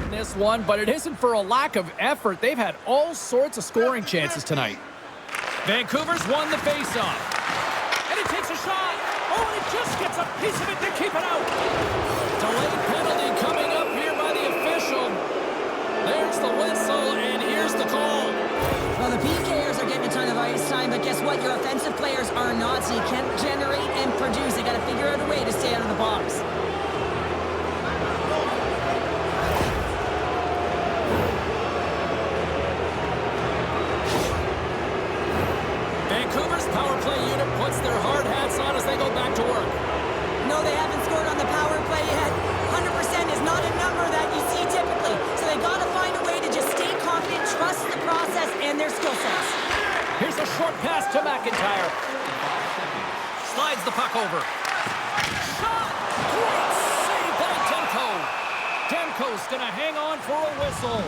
This one, but it isn't for a lack of effort. They've had all sorts of scoring chances tonight. Vancouver's won the faceoff. And he takes a shot. Oh, and he just gets a piece of it to keep it out. Delayed penalty coming up here by the official. There's the whistle, and here's the call. Well, the PKers are getting a ton of ice time, but guess what? Your offensive players are not, so you can't generate and produce. They got to figure out a way to stay out of the box. Power play unit puts their hard hats on as they go back to work. No, they haven't scored on the power play yet. 100% is not a number that you see typically. So they got to find a way to just stay confident, trust the process and their skill sets. Here's a short pass to McIntyre. Slides the puck over. Shot! Great save by Demko. Demko's going to hang on for a whistle.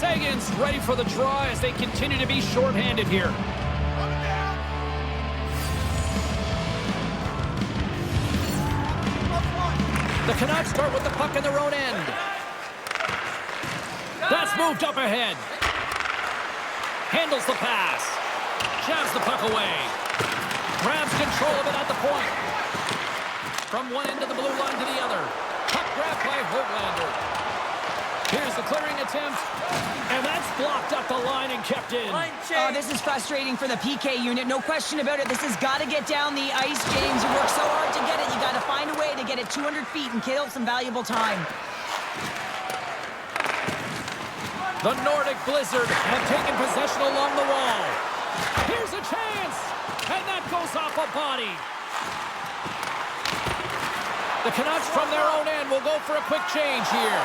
Sagan's ready for the draw as they continue to be shorthanded here. The Canucks start with the puck in their own end. That's moved up ahead. Handles the pass. Jabs the puck away. Grabs control of it at the point. From one end of the blue line to the other. Puck grabbed by Hoaglander. Here's the clearing attempt. And that's blocked up the line and kept in. Oh, this is frustrating for the PK unit. No question about it. This has got to get down the ice, James. You work so hard to get it. You got to find a way to get it 200 feet and kill some valuable time. The Nordic Blizzard have taken possession along the wall. Here's a chance, and that goes off a body. The Canucks from their own end will go for a quick change here.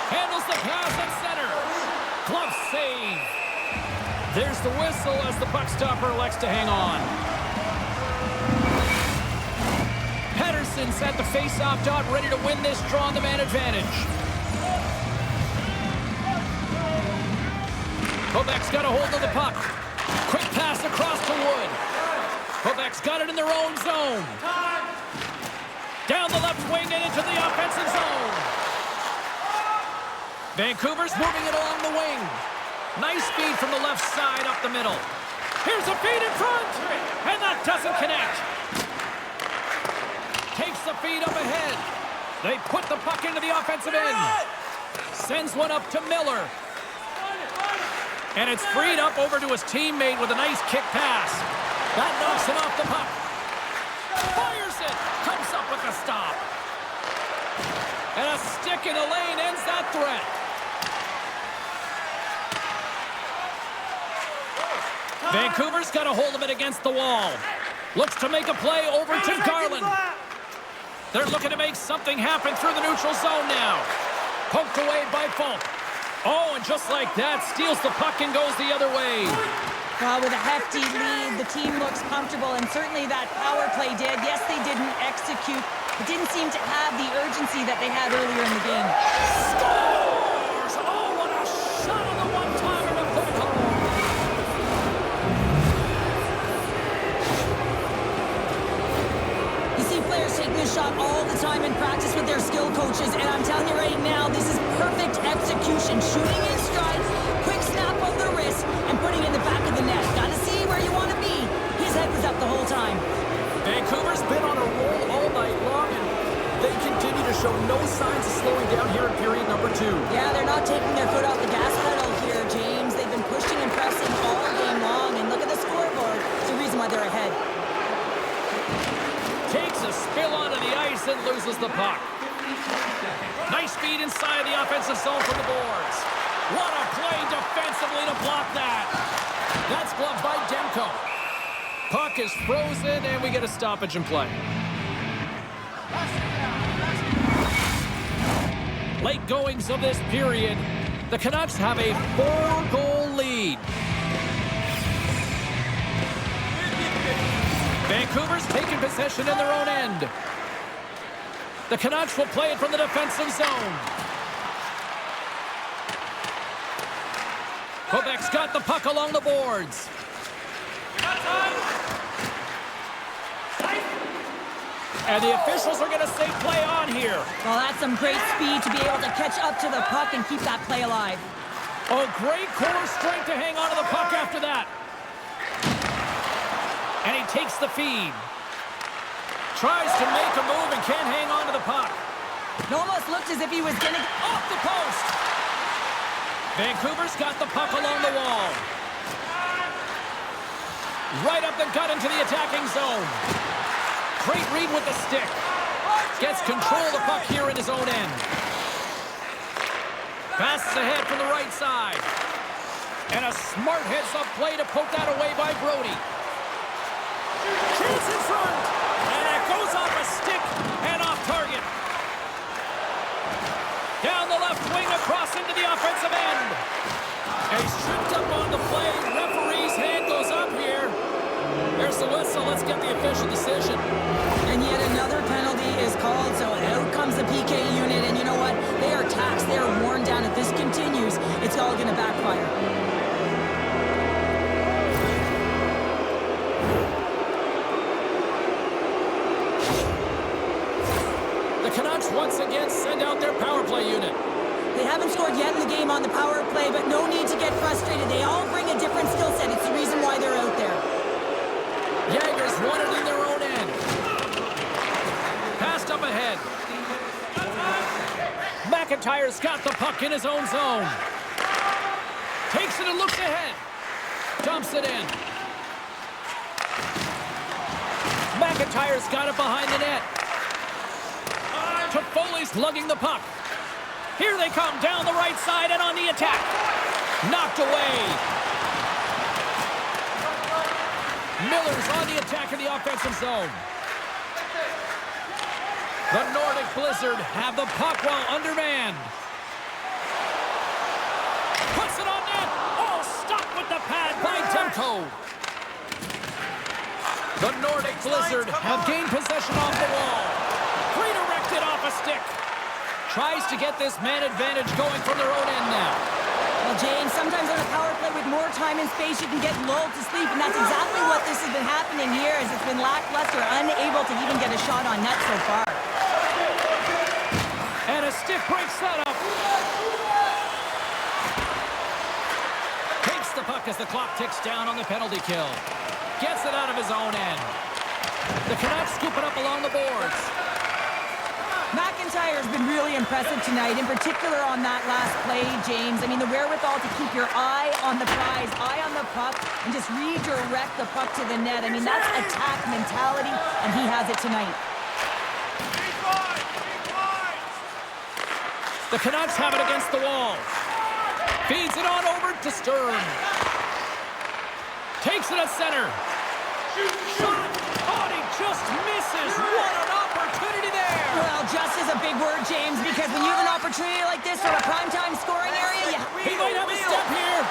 Handles the pass at center. Glove save. There's the whistle as the puck stopper elects to hang on. Pettersson's at the face-off dot, ready to win this draw on the man advantage. Quebec's got a hold of the puck. Quick pass across to Wood. Quebec's got it in their own zone. Down the left wing and into the offensive zone. Vancouver's moving it along the wing. Nice feed from the left side up the middle. Here's a feed in front, and that doesn't connect. Takes the feed up ahead. They put the puck into the offensive end. Sends one up to Miller. And it's freed up over to his teammate with a nice kick pass. That knocks him off the puck. Fires it. Comes up with a stop. And a stick in the lane ends that threat. Vancouver's got a hold of it against the wall. Looks to make a play over to Garland. They're looking to make something happen through the neutral zone now. Poked away by Falk. Oh, and just like that, steals the puck and goes the other way. Well, with a hefty lead, the team looks comfortable, and certainly that power play did. Yes, they didn't execute. It didn't seem to have the urgency that they had earlier in the game. Scores! Oh, what a shot on the one-timer to put it home. You see players taking this shot all the time in practice with their skill coaches, and I'm telling you right now, this is perfect execution. Shooting in stride, quick snap of the wrist, and putting it in the back of the net. Gotta see where you want to be. His head was up the whole time. Vancouver's been on a roll all night long, and they continue to show no signs of slowing down here in period number 2. Yeah, they're not taking their foot off the gas pedal here, James. They've been pushing and pressing all game long, and look at the scoreboard. It's the reason why they're ahead. Takes a spill onto the ice and loses the puck. Nice feed inside the offensive zone from the boards. What a play defensively to block that. That's blocked by Demko. Puck is frozen, and we get a stoppage in play. Late goings of this period, the Canucks have a 4-goal lead. Vancouver's taking possession in their own end. The Canucks will play it from the defensive zone. Quebec's got the puck along the boards. And the officials are going to say play on here. Well, that's some great speed to be able to catch up to the puck and keep that play alive. Oh, great core strength to hang on to the puck after that. And he takes the feed. Tries to make a move and can't hang on to the puck. It almost looked as if he was going to... Off the post. Vancouver's got the puck along the wall. Right up the gut into the attacking zone. Great read with the stick. Gets control of the puck here in his own end. Passes ahead from the right side. And a smart heads-up play to poke that away by Brody. Chance in front. And it goes off a stick and off target. Down the left wing across into the offensive end. And he's tripped up on the play. Referee's hand goes up here. There's the whistle. Let's get the official decision. And yet another penalty is called, so out comes the PK unit. And you know what? They are taxed. They are worn down. If this continues, it's all going to backfire. once again send out their power play unit. They haven't scored yet in the game on the power play, but no need to get frustrated. They all bring a different skill set. It's the reason why they're out there. Jaegers won it in their own end. Passed up ahead. McIntyre's got the puck in his own zone. Takes it and looks ahead. Dumps it in. McIntyre's got it behind the net. Toffoli's lugging the puck. Here they come down the right side and on the attack. Knocked away. Miller's on the attack in the offensive zone. The Nordic Blizzard have the puck while undermanned. Puts it on net. Oh, stopped with the pad by Demko. The Nordic Blizzard have gained possession off the wall. Redirected off a stick. Tries to get this man advantage going from their own end now. Well, James, sometimes on a power play with more time and space, you can get lulled to sleep, and that's exactly what this has been happening here, as it's been lackluster, unable to even get a shot on net so far. And a stick breaks that up. Takes the puck as the clock ticks down on the penalty kill. Gets it out of his own end. The Canucks scoop it up along the boards. McIntyre's been really impressive tonight, in particular on that last play, James. I mean, the wherewithal to keep your eye on the prize, eye on the puck, and just redirect the puck to the net. I mean, that's attack mentality, and he has it tonight. The Canucks have it against the wall. Feeds it on over to Stern. Takes it at center. Shot! Oh, he just misses. What an opportunity there! Well, just is a big word, James, because when you have an opportunity like this from a primetime scoring area, He might have a step here.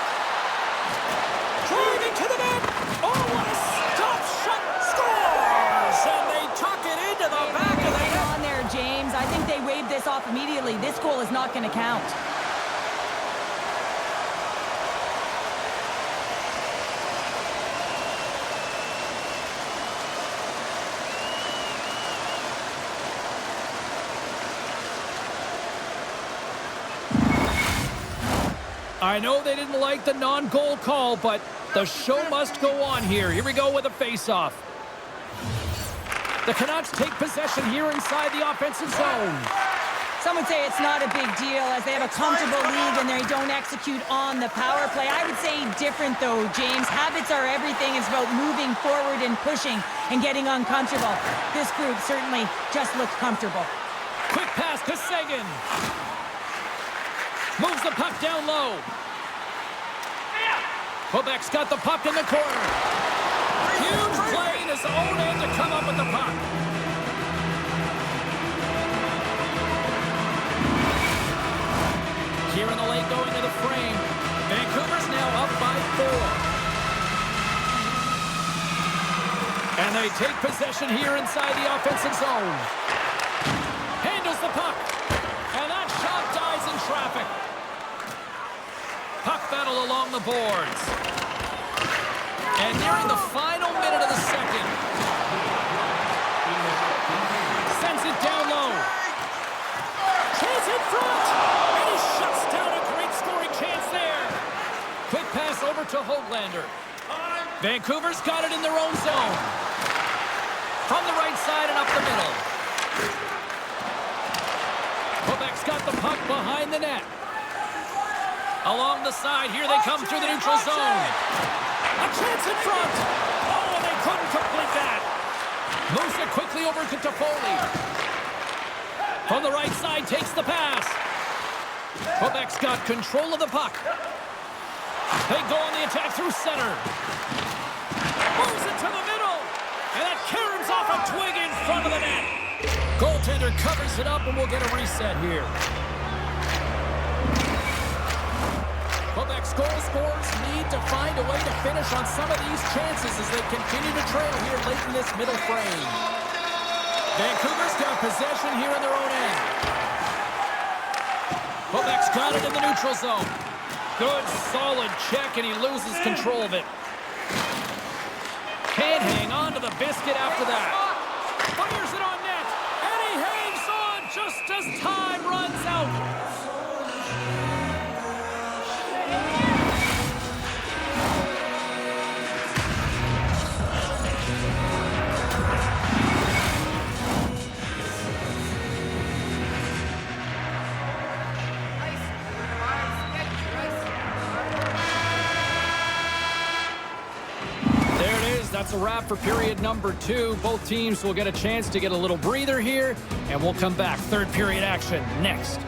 Driving to the net. Oh, what a stop shot. Scores! And they tuck it into the back of the hang net. on there, James. I think they waved this off immediately. This goal is not going to count. I know they didn't like the non-goal call, but the show must go on here. Here we go with a face-off. The Canucks take possession here inside the offensive zone. Some would say it's not a big deal as they have a comfortable lead and they don't execute on the power play. I would say different though, James. Habits are everything. It's about moving forward and pushing and getting uncomfortable. This group certainly just looks comfortable. Quick pass to Seguin. Moves the puck down low. Quebec's got the puck in the corner. Huge play in his own end to come up with the puck. Here in the late going to the frame. Vancouver's now up by 4. And they take possession here inside the offensive zone. Handles the puck. And that shot dies in traffic. Puck battle along the boards. And nearing the final minute of the second. Sends it down low. Chase in front. And he shuts down a great scoring chance there. Quick pass over to Höglander. Vancouver's got it in their own zone. From the right side and up the middle. Quebec's got the puck behind the net. Along the side, here they come through the neutral zone. A chance in front. Oh, they couldn't complete that. Moves it quickly over to Toffoli. From the right side, takes the pass. Quebec's got control of the puck. They go on the attack through center. Moves it to the middle. And that caroms off a twig in front of the net. Goaltender covers it up, and we'll get a reset here. Quebec's goal scorers need to find a way to finish on some of these chances as they continue to trail here late in this middle frame. Vancouver's got possession here in their own end. Quebec's got it in the neutral zone. Good, solid check, and he loses control of it. Can't hang on to the biscuit after that. Fires it on net, and he hangs on just just as time runs out. That's a wrap for period number 2. Both teams will get a chance to get a little breather here, and we'll come back. Third period action next.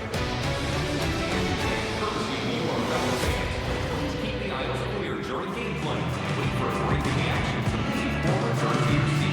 Keep the aisles clear during game play. Wait for a break in the action. Leave forward for your seat.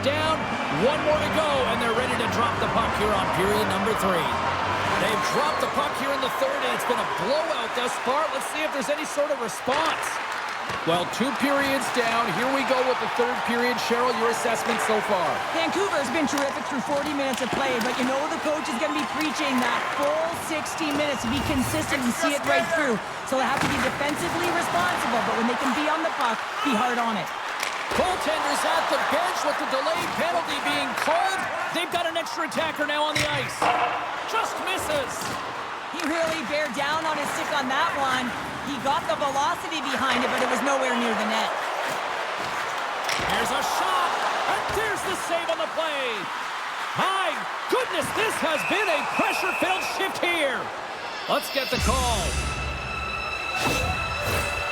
down. One more to go, and they're ready to drop the puck here on period number 3. They've dropped the puck here in the third, and it's been a blowout thus far. Let's see if there's any sort of response. Well, 2 periods down. Here we go with the third period. Cheryl, your assessment so far? Vancouver's been terrific through 40 minutes of play, but you know the coach is going to be preaching that full 60 minutes to be consistent and see it right through. So they have to be defensively responsible, but when they can be on the puck, be hard on it. Goaltenders at the bench with the delayed penalty being called. They've got an extra attacker now on the ice. Just misses. He really bared down on his stick on that one. He got the velocity behind it, but it was nowhere near the net. There's a shot, and there's the save on the play. My goodness, this has been a pressure-filled shift here. Let's get the call.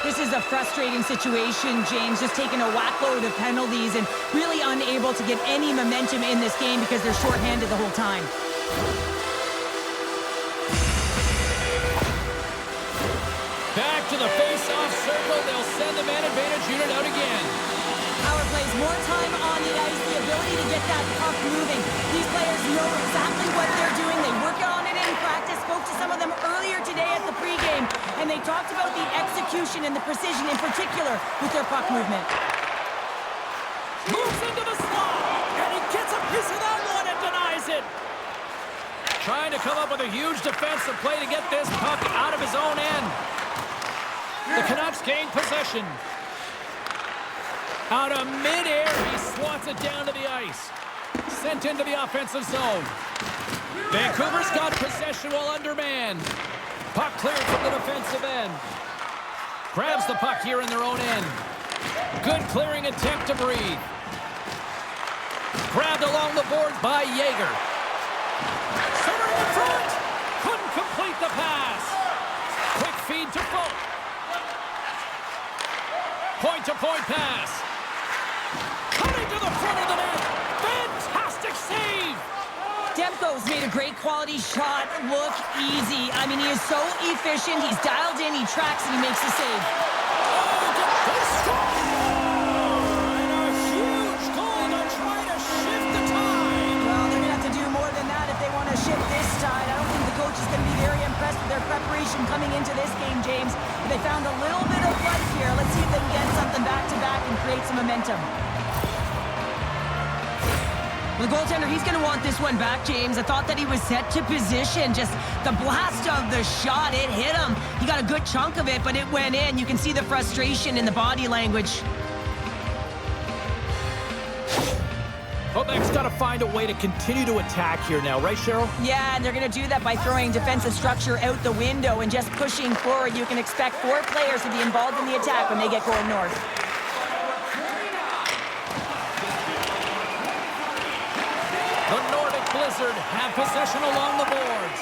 This is a frustrating situation, James, just taking a whackload of penalties and really unable to get any momentum in this game because they're shorthanded the whole time. Back to the face-off circle. They'll send the man advantage unit out again. Power plays, more time on the ice, the ability to get that puck moving. These players know exactly what they're doing. They work on it in practice. Spoke to some of them earlier today at the pregame, and they talked about the execution and the precision in particular with their puck movement. Moves into the slot, and he gets a piece of that one and denies it. Trying to come up with a huge defensive play to get this puck out of his own end. The Canucks gain possession. Out of midair, he swats it down to the ice. Sent into the offensive zone. Vancouver's got possession while undermanned. Puck cleared from the defensive end. Grabs the puck here in their own end. Good clearing attempt to breathe. Grabbed along the boards by Yeager. Center in front. Couldn't complete the pass. Quick feed to Folk. Point-to-point pass. Coming to the front of the net. Fantastic save. Demko's made a great quality shot look easy. I mean, he is so efficient. He's dialed in, he tracks, and he makes the save. They score! And a huge goal to try to shift the tide. Well, they're going to have to do more than that if they want to shift this tide. I don't think the coach is going to be very impressed with their preparation coming into this game, James. But they found a little bit of life here. Let's see if they can get something back-to-back and create some momentum. The goaltender, he's going to want this one back, James. I thought that he was set to position. Just the blast of the shot, it hit him. He got a good chunk of it, but it went in. You can see the frustration in the body language. Quebec's got to find a way to continue to attack here now, right, Cheryl? Yeah, and they're going to do that by throwing defensive structure out the window and just pushing forward. You can expect 4 players to be involved in the attack when they get going north. The Nordic Blizzard have possession along the boards.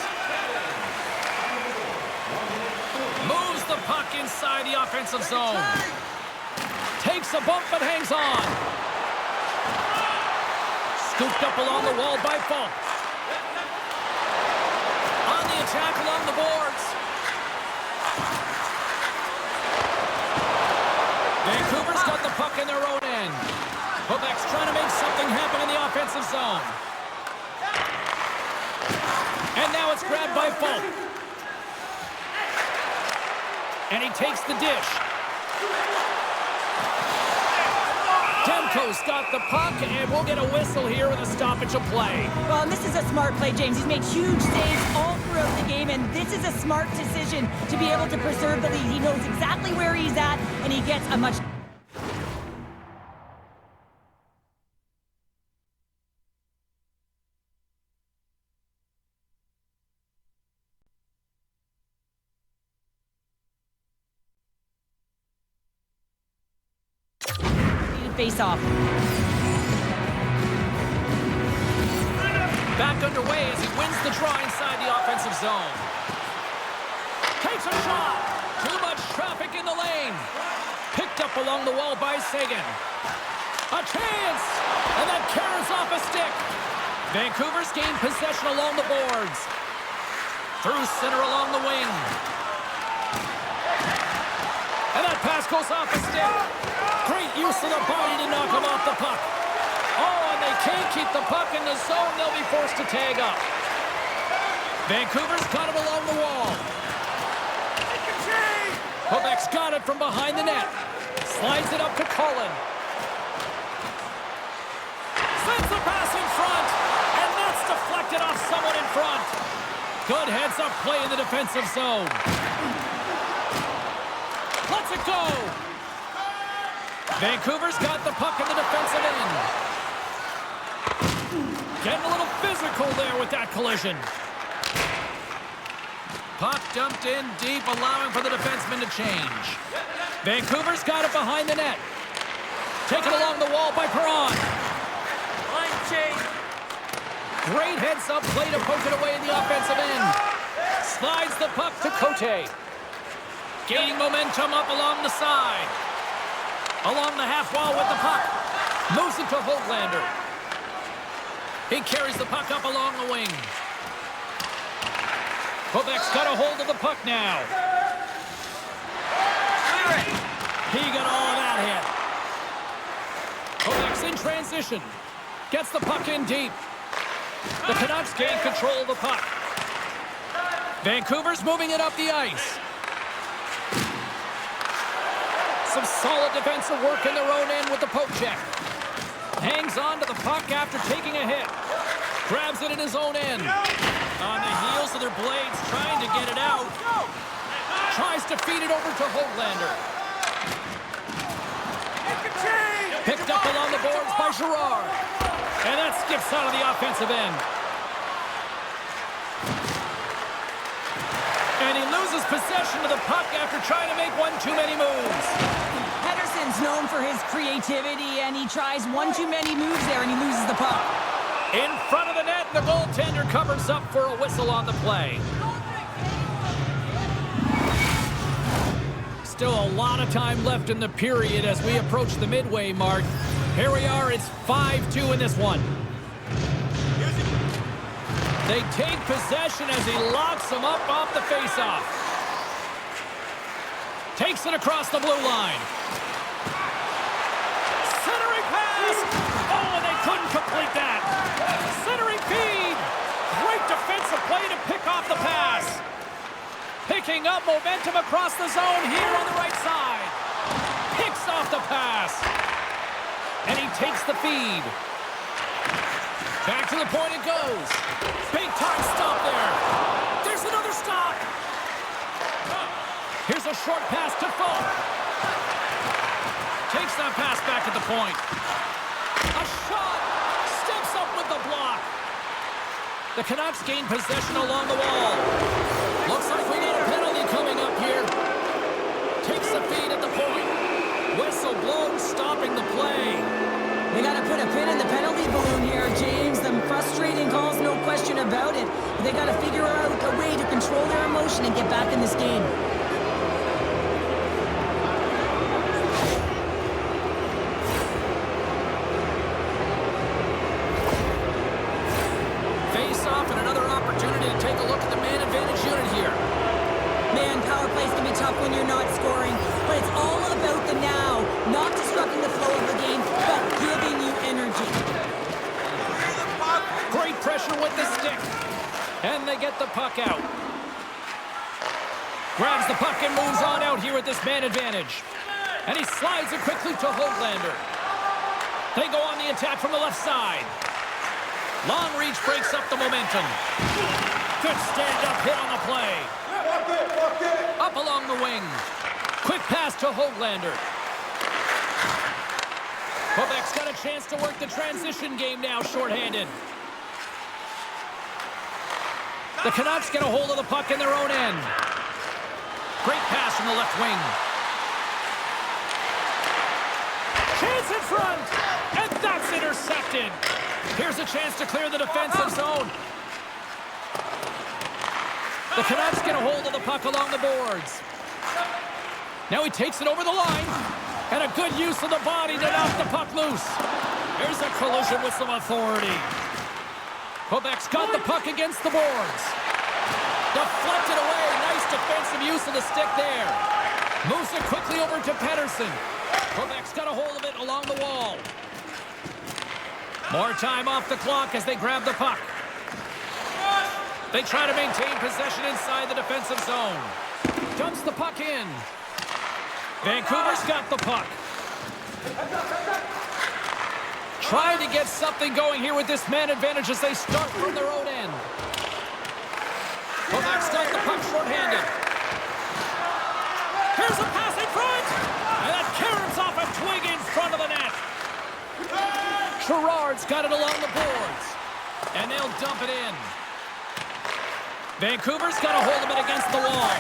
Moves the puck inside the offensive zone. Takes a bump but hangs on. Scooped up along the wall by Folk. On the attack along the boards. Vancouver's got the puck in their own end. Quebec's trying to make something happen in the offensive zone. And now it's grabbed by Folk. And he takes the dish. Demko's got the puck, and we'll get a whistle here with a stoppage of play. Well, and this is a smart play, James. He's made huge saves all throughout the game, and this is a smart decision to be able to preserve the lead. He knows exactly where he's at, and he gets a much... face-off. Back underway as he wins the draw inside the offensive zone. Takes a shot. Too much traffic in the lane. Picked up along the wall by Sagan. A chance! And that carries off a stick. Vancouver's gained possession along the boards. Through center along the wing. And that pass goes off a stick. Great use of the body to knock him off the puck. Oh, and They can't keep the puck in the zone. They'll be forced to tag up. Vancouver's got it along the wall. Quebec's got it from behind the net. Slides it up to Cullen. Sends the pass in front. And that's deflected off someone in front. Good heads-up play in the defensive zone. Let's it go. Vancouver's got the puck in the defensive end. Getting a little physical there with that collision. Puck dumped in deep, allowing for the defenseman to change. Vancouver's got it behind the net. Taken along the wall by Perron. Line change. Great heads-up play to poke it away in the offensive end. Slides the puck to Cote. Gaining momentum up along the side. Along the half wall with the puck. Moves it to Holtlander. He carries the puck up along the wing. Quebec's got a hold of the puck now. He got all of that hit. Quebec's in transition. Gets the puck in deep. The Canucks gain control of the puck. Vancouver's moving it up the ice. Some solid defensive work in their own end with the poke check. Hangs on to the puck after taking a hit. Grabs it in his own end. On the heels of their blades, trying to get it out. Tries to feed it over to Holtlander. Picked up along the boards by Girard. And that skips out of the offensive end. And he loses possession of the puck after trying to make one too many moves. Pedersen's known for his creativity, and he tries one too many moves there, and he loses the puck. In front of the net, the goaltender covers up for a whistle on the play. Still a lot of time left in the period as we approach the midway mark. Here we are, it's 5-2 in this one. They take possession as he locks them up off the faceoff. Takes it across the blue line. Centering pass! Oh, and they couldn't complete that. Centering feed! Great defensive play to pick off the pass. Picking up momentum across the zone here on the right side. Picks off the pass. And he takes the feed. Back to the point it goes. Big time stop there. There's another stop. Here's a short pass to Foe. Takes that pass back at the point. A shot. Steps up with the block. The Canucks gain possession along the wall. Looks like we got a penalty coming up here. Takes the feed at the point. Whistle blown, stopping the play. They got to put a pin in the penalty balloon here, James. The frustrating calls, no question about it. They got to figure out a way to control their emotion and get back in this game. Face-off and another opportunity to take a look at the man advantage unit here. Man, power plays can be tough when you're not scoring, but it's all about the now, not disrupting the flow of the game, but giving you energy. Great pressure with the stick. And they get the puck out. Grabs the puck and moves on out here with this man advantage. And he slides it quickly to Holtlander. They go on the attack from the left side. Long reach breaks up the momentum. Good stand-up hit on the play. Up along the wing. Quick pass to Holtlander. Quebec's got a chance to work the transition game now, shorthanded. The Canucks get a hold of the puck in their own end. Great pass from the left wing. Chance in front, and that's intercepted. Here's a chance to clear the defensive zone. The Canucks get a hold of the puck along the boards. Now he takes it over the line. And a good use of the body to knock the puck loose. Here's a collision with some authority. Quebec's got the puck against the boards. Deflected away. Nice defensive use of the stick there. Moves it quickly over to Pedersen. Quebec's got a hold of it along the wall. More time off the clock as they grab the puck. They try to maintain possession inside the defensive zone. Dumps the puck in. Vancouver's got the puck. Trying to get something going here with this man advantage as they start from their own end. Quebec's got the puck short-handed. Here's a pass in front! And that caroms off a twig in front of the net. Gerard's got it along the boards. And they'll dump it in. Vancouver's got a hold of it against the wall.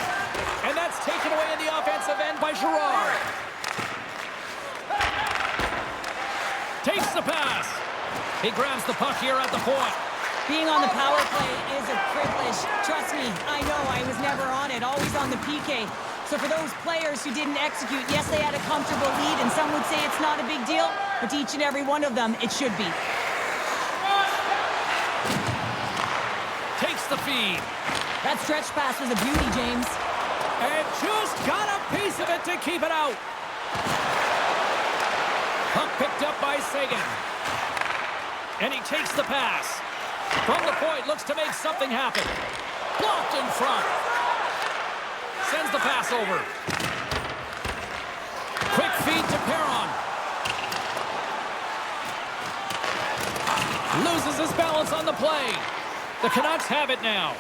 And that's taken away in the offensive end by Gerard. Takes the pass. He grabs the puck here at the point. Being on the power play is a privilege. Trust me, I know I was never on it, always on the PK. So for those players who didn't execute, yes, they had a comfortable lead, and some would say it's not a big deal, but to each and every one of them, it should be. Takes the feed. That stretch pass was a beauty, James. And just got a piece of it to keep it out. Puck picked up by Sagan. And he takes the pass. From the point, looks to make something happen. Blocked in front. Sends the pass over. Quick feed to Perron. Loses his balance on the play. The Canucks have it now.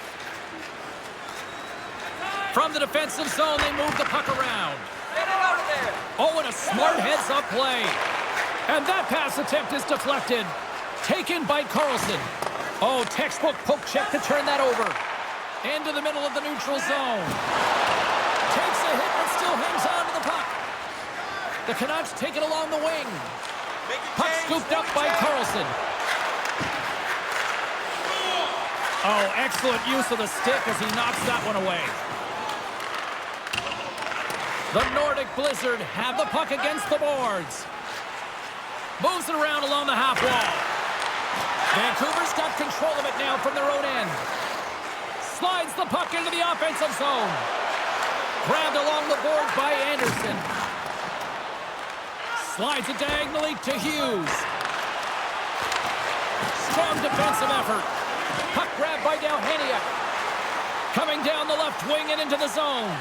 From the defensive zone, they move the puck around. Get it out of there. Oh, and a smart heads-up play. And that pass attempt is deflected. Taken by Carlson. Oh, textbook poke check to turn that over. Into the middle of the neutral zone. Takes a hit, but still hangs on to the puck. The Canucks take it along the wing. Puck scooped up by Carlson. Oh, excellent use of the stick as he knocks that one away. The Nordic Blizzard have the puck against the boards. Moves it around along the half wall. Vancouver's got control of it now from their own end. Slides the puck into the offensive zone. Grabbed along the board by Anderson. Slides it diagonally to Hughes. Strong defensive effort. Puck grabbed by Dalhaniuk. Coming down the left wing and into the zone.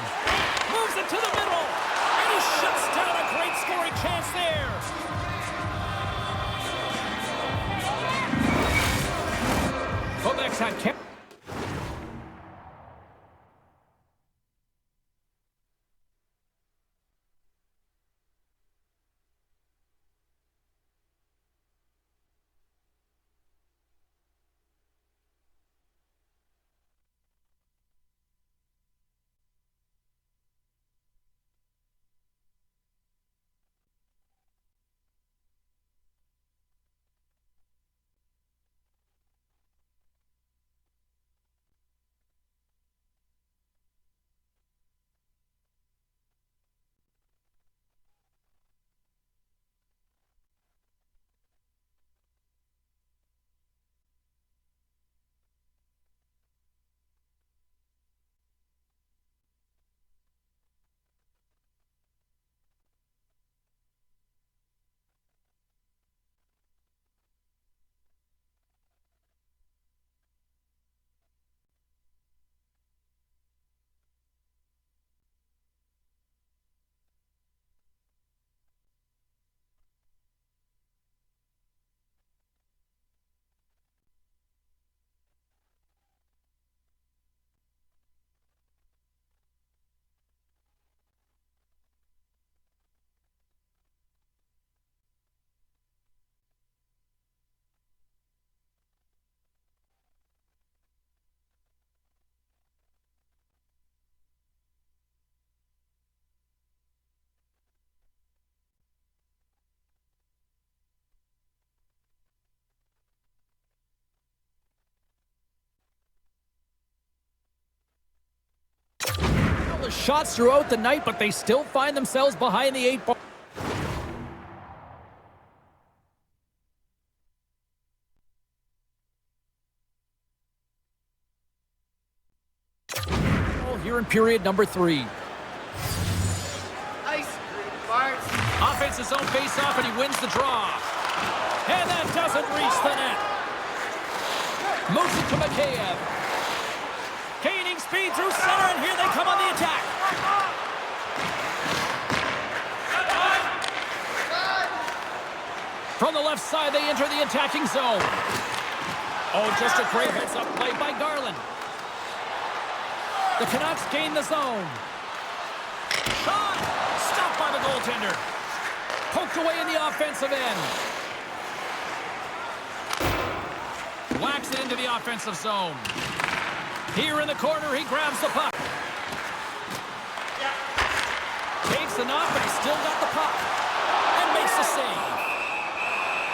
Moves it to the middle. And he shuts down a great scoring chance there. Quebec's had kept. Shots throughout the night, but they still find themselves behind the 8 ball. Here in period number 3. Nice, Bart. Offensive zone face-off, and he wins the draw. And that doesn't reach the net. Moves it to Mikheyev. Gaining speed through center, and here they come on the attack. From the left side, they enter the attacking zone. Oh, just a great heads-up play by Garland. The Canucks gain the zone. Shot! Stopped by the goaltender. Poked away in the offensive end. Whacks it into the offensive zone. Here in the corner, he grabs the puck. Takes the knock, but he's still got the puck. And makes the save.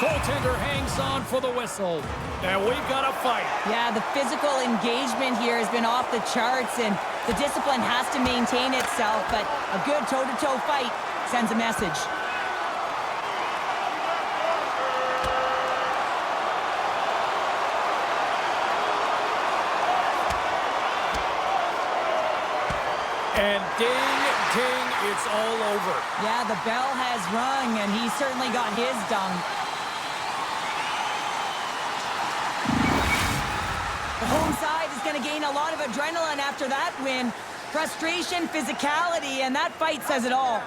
Goaltender hangs on for the whistle. And we've got a fight. Yeah, the physical engagement here has been off the charts, and the discipline has to maintain itself, but a good toe-to-toe fight sends a message. And ding, ding, it's all over. Yeah, the bell has rung, and he certainly got his done. The home side is going to gain a lot of adrenaline after that win. Frustration, physicality, and that fight says it all.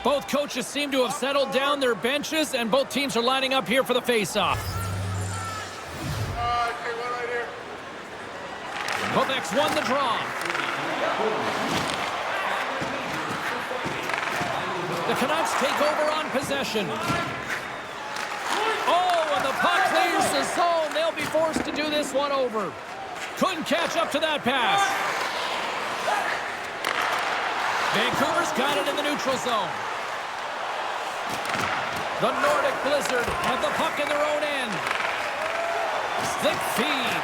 Both coaches seem to have settled down their benches, and both teams are lining up here for the face-off. Quebec's won the draw. The Canucks take over on possession. Oh, and the puck clears the zone. They'll be forced to do this one over. Couldn't catch up to that pass. Vancouver's got it in the neutral zone. The Nordic Blizzard have the puck in their own end. Slick feed.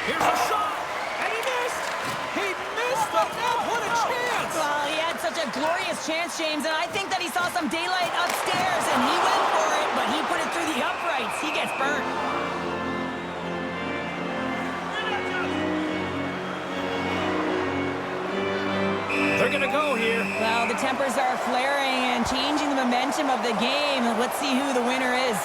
Here's a shot, and he missed. He missed the net. What a chance. Well, he had such a glorious chance, James, and I think that he saw some daylight upstairs, and he went for it, but he put it through the uprights. He gets burnt. They're going to go here. Well, the tempers are flaring and changing the momentum of the game. Let's see who the winner is.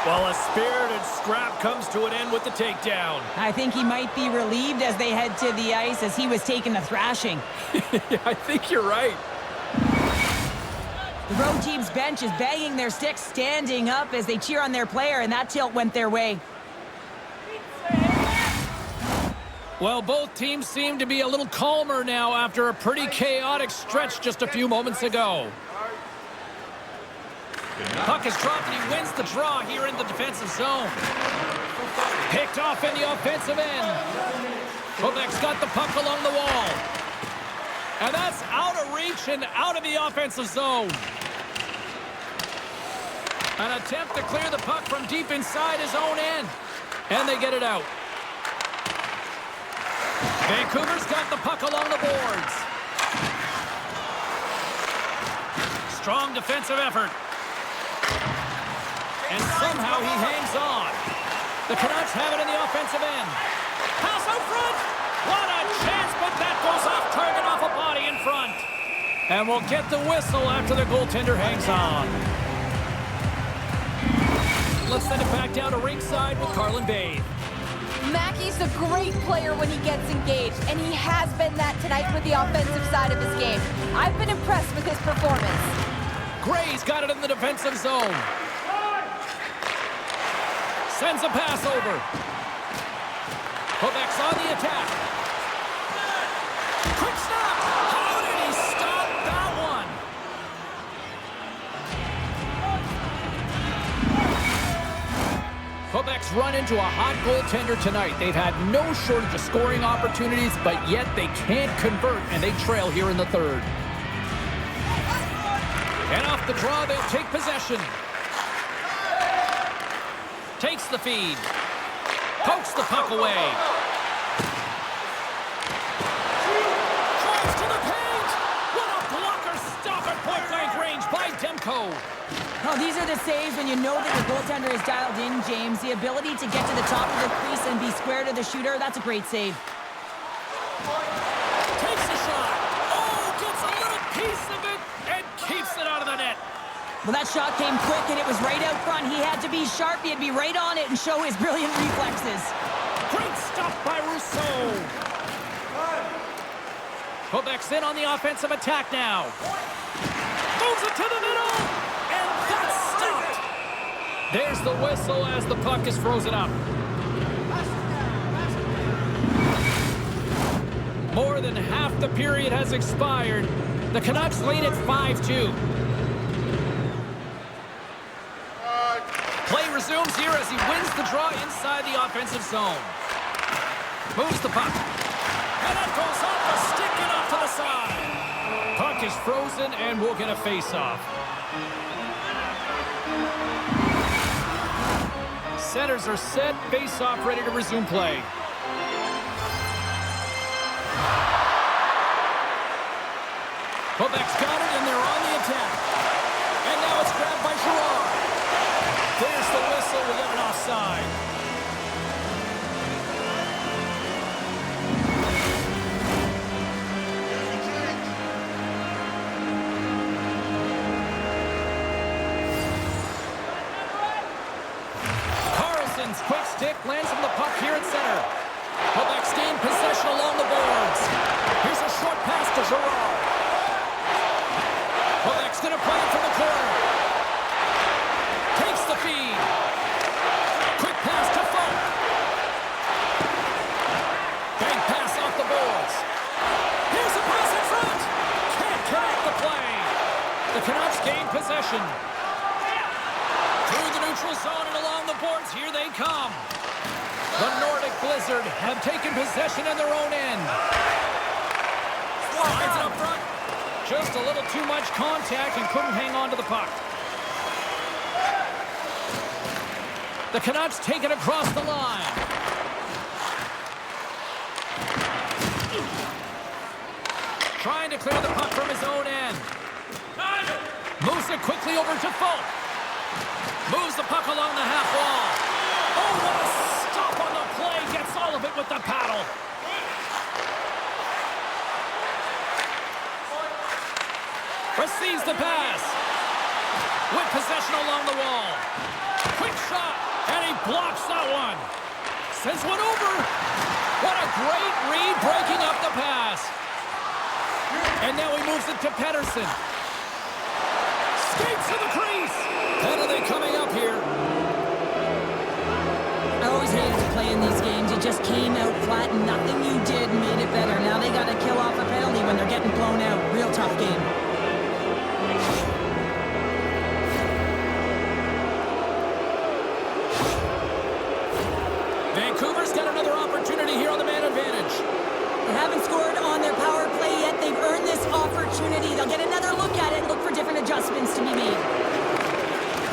Well, a spirited scrap comes to an end with the takedown. I think he might be relieved as they head to the ice as he was taking a thrashing. Yeah, I think you're right. The road team's bench is banging their sticks, standing up as they cheer on their player, and that tilt went their way. Well, both teams seem to be a little calmer now after a pretty chaotic stretch just a few moments ago. Puck is dropped and he wins the draw here in the defensive zone. Picked off in the offensive end. Quebec's got the puck along the wall. And that's out of reach and out of the offensive zone. An attempt to clear the puck from deep inside his own end. And they get it out. Vancouver's got the puck along the boards. Strong defensive effort. And somehow he hangs on. The Canucks have it in the offensive end. Pass out front. What a chance, but that goes off target off a body in front. And we'll get the whistle after the goaltender hangs on. Let's send it back down to ringside with Carlin Bathe. Mackey's a great player when he gets engaged, and he has been that tonight with the offensive side of his game. I've been impressed with his performance. Gray's got it in the defensive zone. Sends a pass over. Quebec's on the attack. Quick stop. How did he stop that one? Quebec's run into a hot goaltender tonight. They've had no shortage of scoring opportunities, but yet they can't convert, and they trail here in the third. And off the draw, they'll take possession. Takes the feed. Pokes the puck away. Oh, these are the saves when you know that your goaltender is dialed in, James. The ability to get to the top of the crease and be square to the shooter, that's a great save. Takes a shot. Oh, gets a little piece of it and keeps it out of the net. Well, that shot came quick, and it was right out front. He had to be sharp. He had to be right on it and show his brilliant reflexes. Great stuff by Rousseau. Quebec's in on the offensive attack now. Moves it to the middle, and that's stopped. There's the whistle as the puck is frozen up. More than half the period has expired. The Canucks lead at 5-2. Play resumes here as he wins the draw inside the offensive zone. Moves the puck. And that goes off the stick and off to the side. Puck is frozen and we'll get a face-off. Centers are set. Face-off ready to resume play. Quebec's got it and they're on the attack. And now it's grabbed by Girard. There's the whistle. We get an offside. Carlson's quick stick lands on the puck here at center. Quebec's gained possession along the boards. Here's a short pass to Girard. Quebec's going to play it from the corner. Takes the feed. Quick pass to Falk. Big pass off the boards. Here's a pass in front. Can't connect the play. The Canucks gain possession. Through the neutral zone and along the boards, here they come. The Nordic Blizzard have taken possession in their own end. Slides it up front. Just a little too much contact and couldn't hang on to the puck. The Canucks take it across the line. Trying to clear the puck from his own end. Moves it quickly over to Falk. Moves the puck along the half wall. Oh, what a stop on the play. Gets all of it with the paddle. Receives the pass. With possession along the wall. Quick shot. And he blocks that one. Sends one over. What a great read breaking up the pass. And now he moves it to Pettersson. Skates to the crease. Penalty coming up here. I always hated to play in these games. You just came out flat and nothing you did made it better. Now they got to kill off a penalty when they're getting blown out. Real tough game. Vancouver's got another opportunity here on the man advantage. They haven't scored on their power play yet. They've earned this opportunity. They'll get another look at it and look for different adjustments to be made.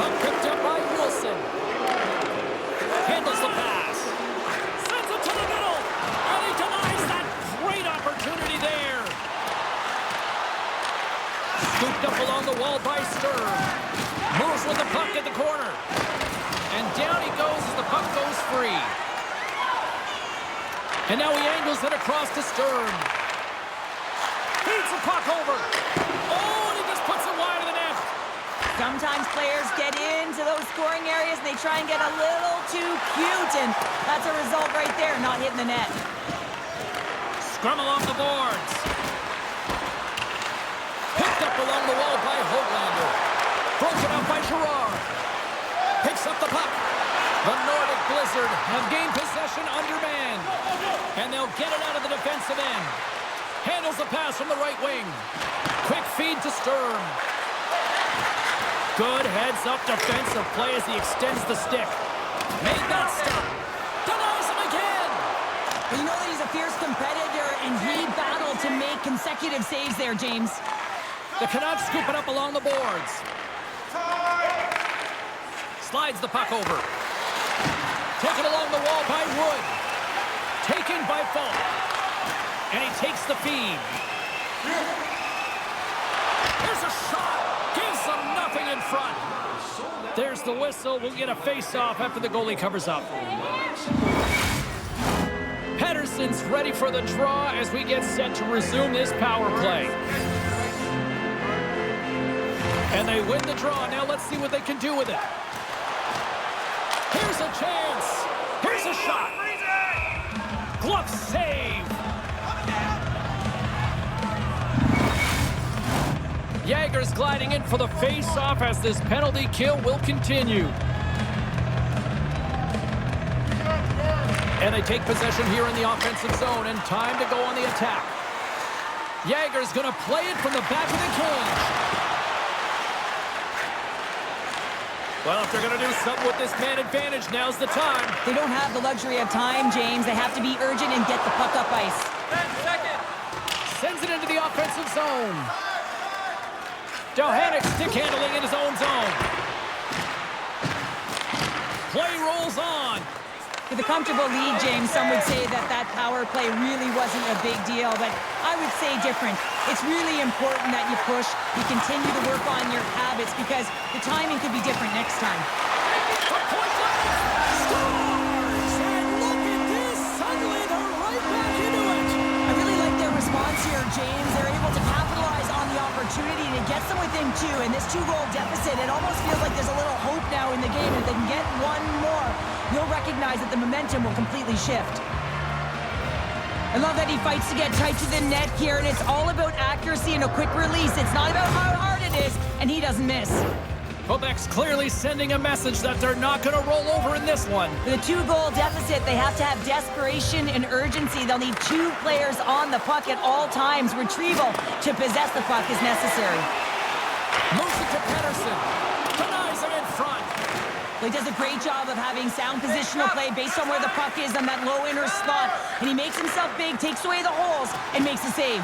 Puck picked up by Wilson. Handles the pass. Sends it to the middle. And he denies that great opportunity there. Scooped up along the wall by Sturm. Moves with the puck at the corner. And down he goes as the puck goes free. And now he angles it across to Sturm. Feeds the puck over. Oh, and he just puts it wide of the net. Sometimes players get into those scoring areas and they try and get a little too cute, and that's a result right there, not hitting the net. Scrum along the boards. Picked up along the wall by Hoglander. Broken up by Girard. Picks up the puck. The Nordic Blizzard have gained possession undermanned. And they'll get it out of the defensive end. Handles the pass from the right wing. Quick feed to Sturm. Good heads-up defensive play as he extends the stick. Made that stop. Denies him again. Well, you know that he's a fierce competitor, and he battled to make consecutive saves there, James. The Canucks scoop it up along the boards. Slides the puck over. Taken along the wall by Wood. Taken by Falk. And he takes the feed. Here's a shot. Gives them nothing in front. There's the whistle. We'll get a face-off after the goalie covers up. Pedersen's ready for the draw as we get set to resume this power play. And they win the draw. Now let's see what they can do with it. Here's a chance. Here's a shot. Glove save. Jagger's gliding in for the face-off as this penalty kill will continue. And they take possession here in the offensive zone, and time to go on the attack. Jagger's going to play it from the back of the cage. Well, if they're going to do something with this man advantage, now's the time. They don't have the luxury of time, James. They have to be urgent and get the puck up ice. 10 seconds. Sends it into the offensive zone. Johannick stick handling in his own zone. Play rolls on. With a comfortable lead, James, some would say that that power play really wasn't a big deal, but I would say different. It's really important that you push, you continue to work on your habits, because the timing could be different next time. Scores! And look at this! Suddenly they're right back into it! I really like their response here, James. They're able to capitalize on the opportunity, and it gets them within two. And this two-goal deficit, it almost feels like there's a little hope now in the game. If they can get one more, you'll recognize that the momentum will completely shift. I love that he fights to get tight to the net here, and it's all about accuracy and a quick release. It's not about how hard it is, and he doesn't miss. Quebec's clearly sending a message that they're not going to roll over in this one. With a two-goal deficit, they have to have desperation and urgency. They'll need two players on the puck at all times. Retrieval to possess the puck is necessary. Moves it to Pedersen. Denies him in front. He does a great job of having sound positional play based on where the puck is on that low inner slot. And he makes himself big, takes away the holes, and makes a save.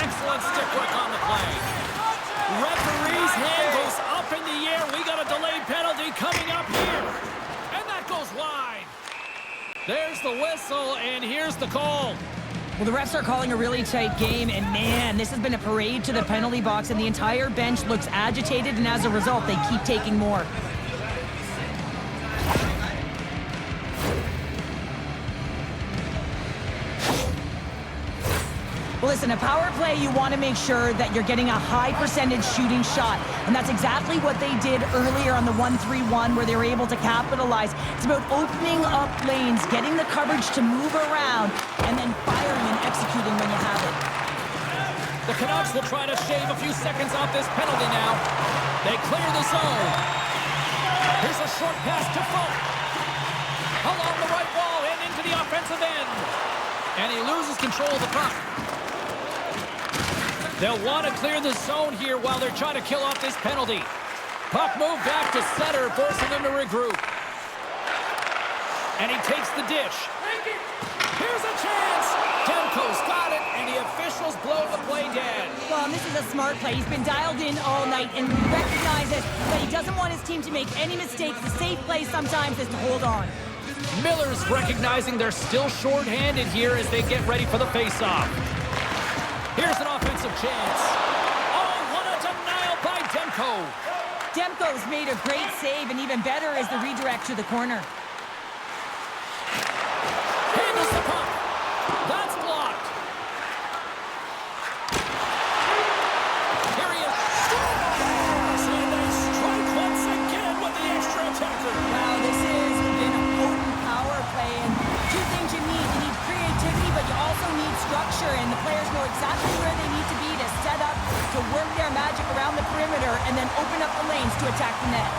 Excellent stick work on the play. Referee's hand goes up in the air. We got a delayed penalty coming up here. And that goes wide. There's the whistle, and here's the call. Well, the refs are calling a really tight game, and man, this has been a parade to the penalty box, and the entire bench looks agitated, and as a result, they keep taking more. Well, listen, a power play, you want to make sure that you're getting a high percentage shooting shot. And that's exactly what they did earlier on the 1-3-1, where they were able to capitalize. It's about opening up lanes, getting the coverage to move around, and then firing and executing when you have it. The Canucks will try to shave a few seconds off this penalty now. They clear the zone. Here's a short pass to Folk. Along the right wall and into the offensive end. And he loses control of the puck. They'll want to clear the zone here while they're trying to kill off this penalty. Puck moved back to center, forcing them to regroup. And he takes the dish. Here's a chance. Demko's got it, and the officials blow the play dead. Well, this is a smart play. He's been dialed in all night and recognizes that he doesn't want his team to make any mistakes. The safe play sometimes is to hold on. Miller's recognizing they're still short-handed here as they get ready for the face-off. Here's an offensive chance. Oh, what a denial by Demko. Demko's made a great save, and even better is the redirect to the corner. Handles the puck. That's blocked. Here he is. Scores! And they strike once again with the extra attacker. Wow, this has been a potent power play, and two things you need. You need creativity, but you also need structure, and the players know exactly where they need to be to set up, to work their magic around the perimeter, and then open up the lanes to attack the net.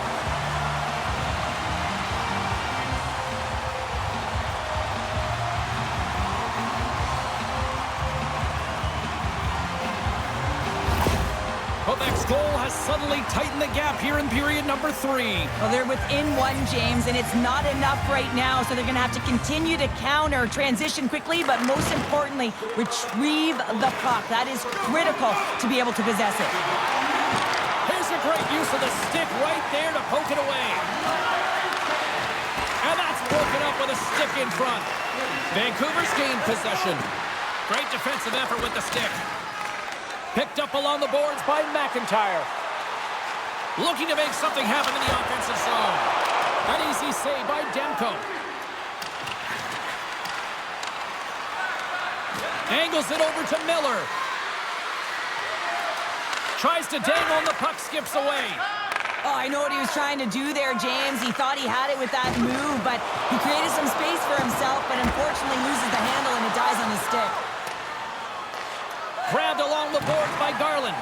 Quebec's goal has suddenly tightened the gap here in period number 3. Well, they're within one, James, and it's not enough right now, so they're going to have to continue to counter, transition quickly, but most importantly, retrieve the puck. That is critical to be able to possess it. Here's a great use of the stick right there to poke it away. And that's broken up with a stick in front. Vancouver's gained possession. Great defensive effort with the stick. Picked up along the boards by McIntyre. Looking to make something happen in the offensive zone. An easy save by Demko. Angles it over to Miller. Tries to dangle and the puck skips away. Oh, I know what he was trying to do there, James. He thought he had it with that move, but he created some space for himself, but unfortunately loses the handle and it dies on his stick. Grabbed along the boards by Garland.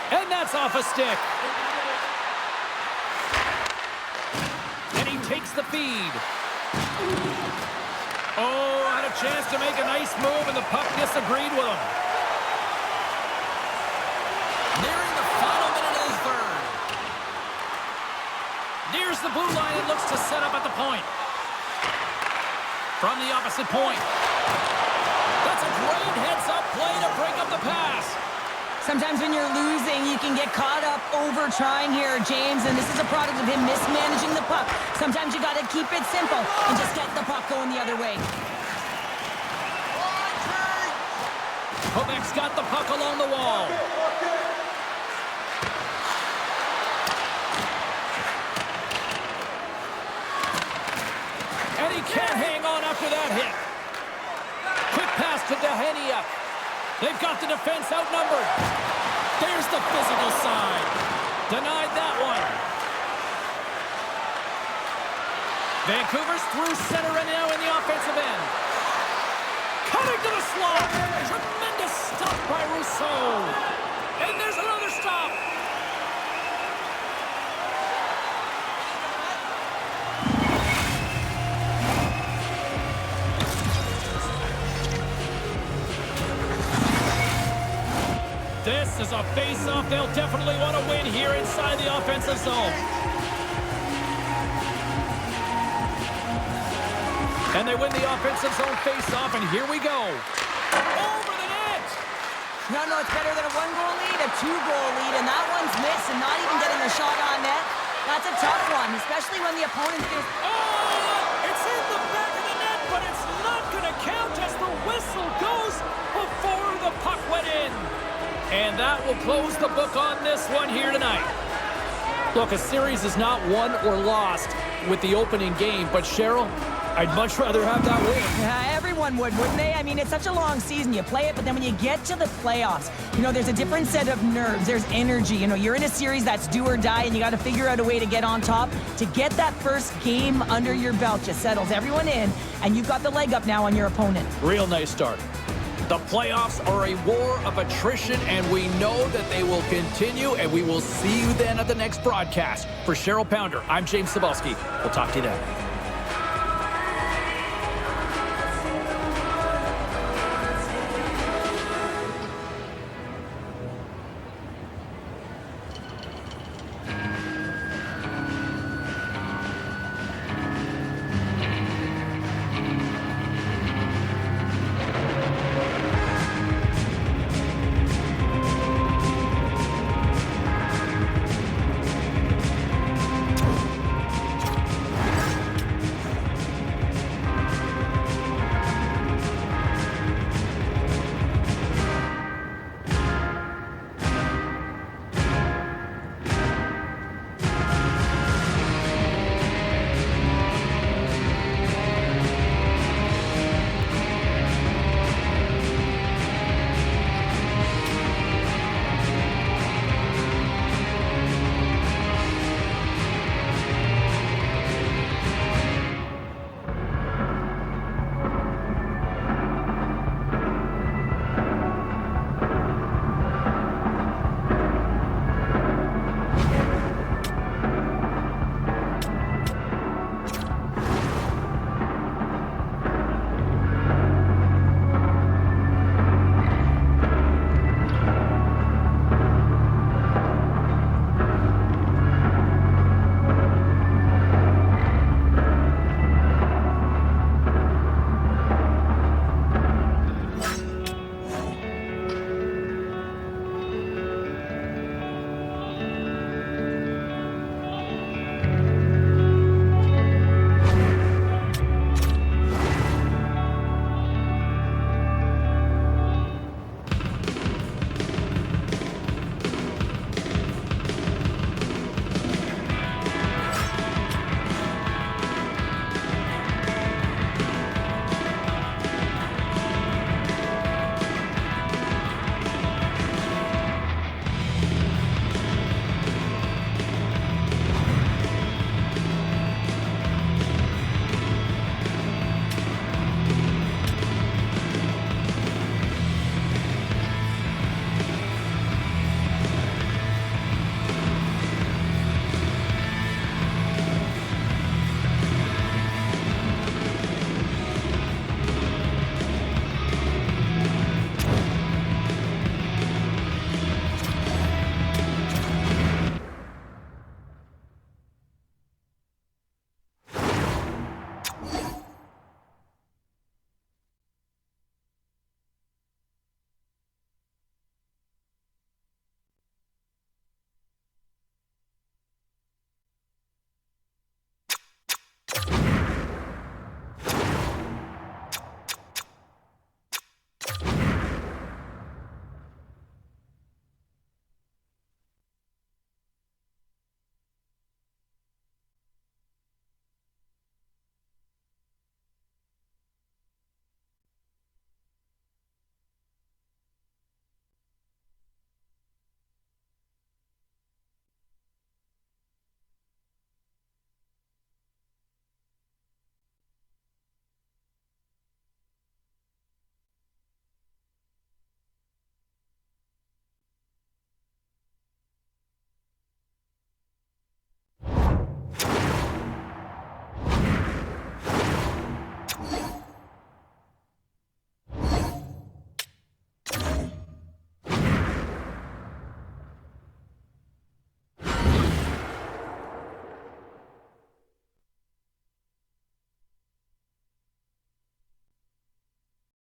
And that's off a stick. And he takes the feed. Oh, had a chance to make a nice move, and the puck disagreed with him. Nearing the final minute of the third. Nears the blue line and looks to set up at the point. From the opposite point. That's a great heads-up play to break up the pass. Sometimes when you're losing, you can get caught up over trying here, James, and this is a product of him mismanaging the puck. Sometimes you got to keep it simple and just get the puck going the other way. Quebec's got the puck along the wall. And he can't hang on after that hit. Quick pass to Dehania. They've got the defense outnumbered. There's the physical side. Denied that one. Vancouver's through center and now in the offensive end. Cutting to the slot. Tremendous stop by Rousseau. And there's another stop. This is a face-off they'll definitely want to win here inside the offensive zone. And they win the offensive zone face-off, and here we go. Over the net! No, it's better than a one-goal lead, a two-goal lead, and that one's missed and not even getting a shot on net. That's a tough one, especially when the opponent is... Oh! It's in the back of the net, but it's not going to count as the whistle goes before the puck went in. And that will close the book on this one here tonight. Look, a series is not won or lost with the opening game, but Cheryl, I'd much rather have that win. Yeah, everyone would, wouldn't they? I mean, it's such a long season. You play it, but then when you get to the playoffs, there's a different set of nerves. There's energy. You're in a series that's do or die, and you got to figure out a way to get on top. To get that first game under your belt just settles everyone in, and you've got the leg up now on your opponent. Real nice start. The playoffs are a war of attrition, and we know that they will continue, and we will see you then at the next broadcast. For Cheryl Pounder, I'm James Cybulski. We'll talk to you then.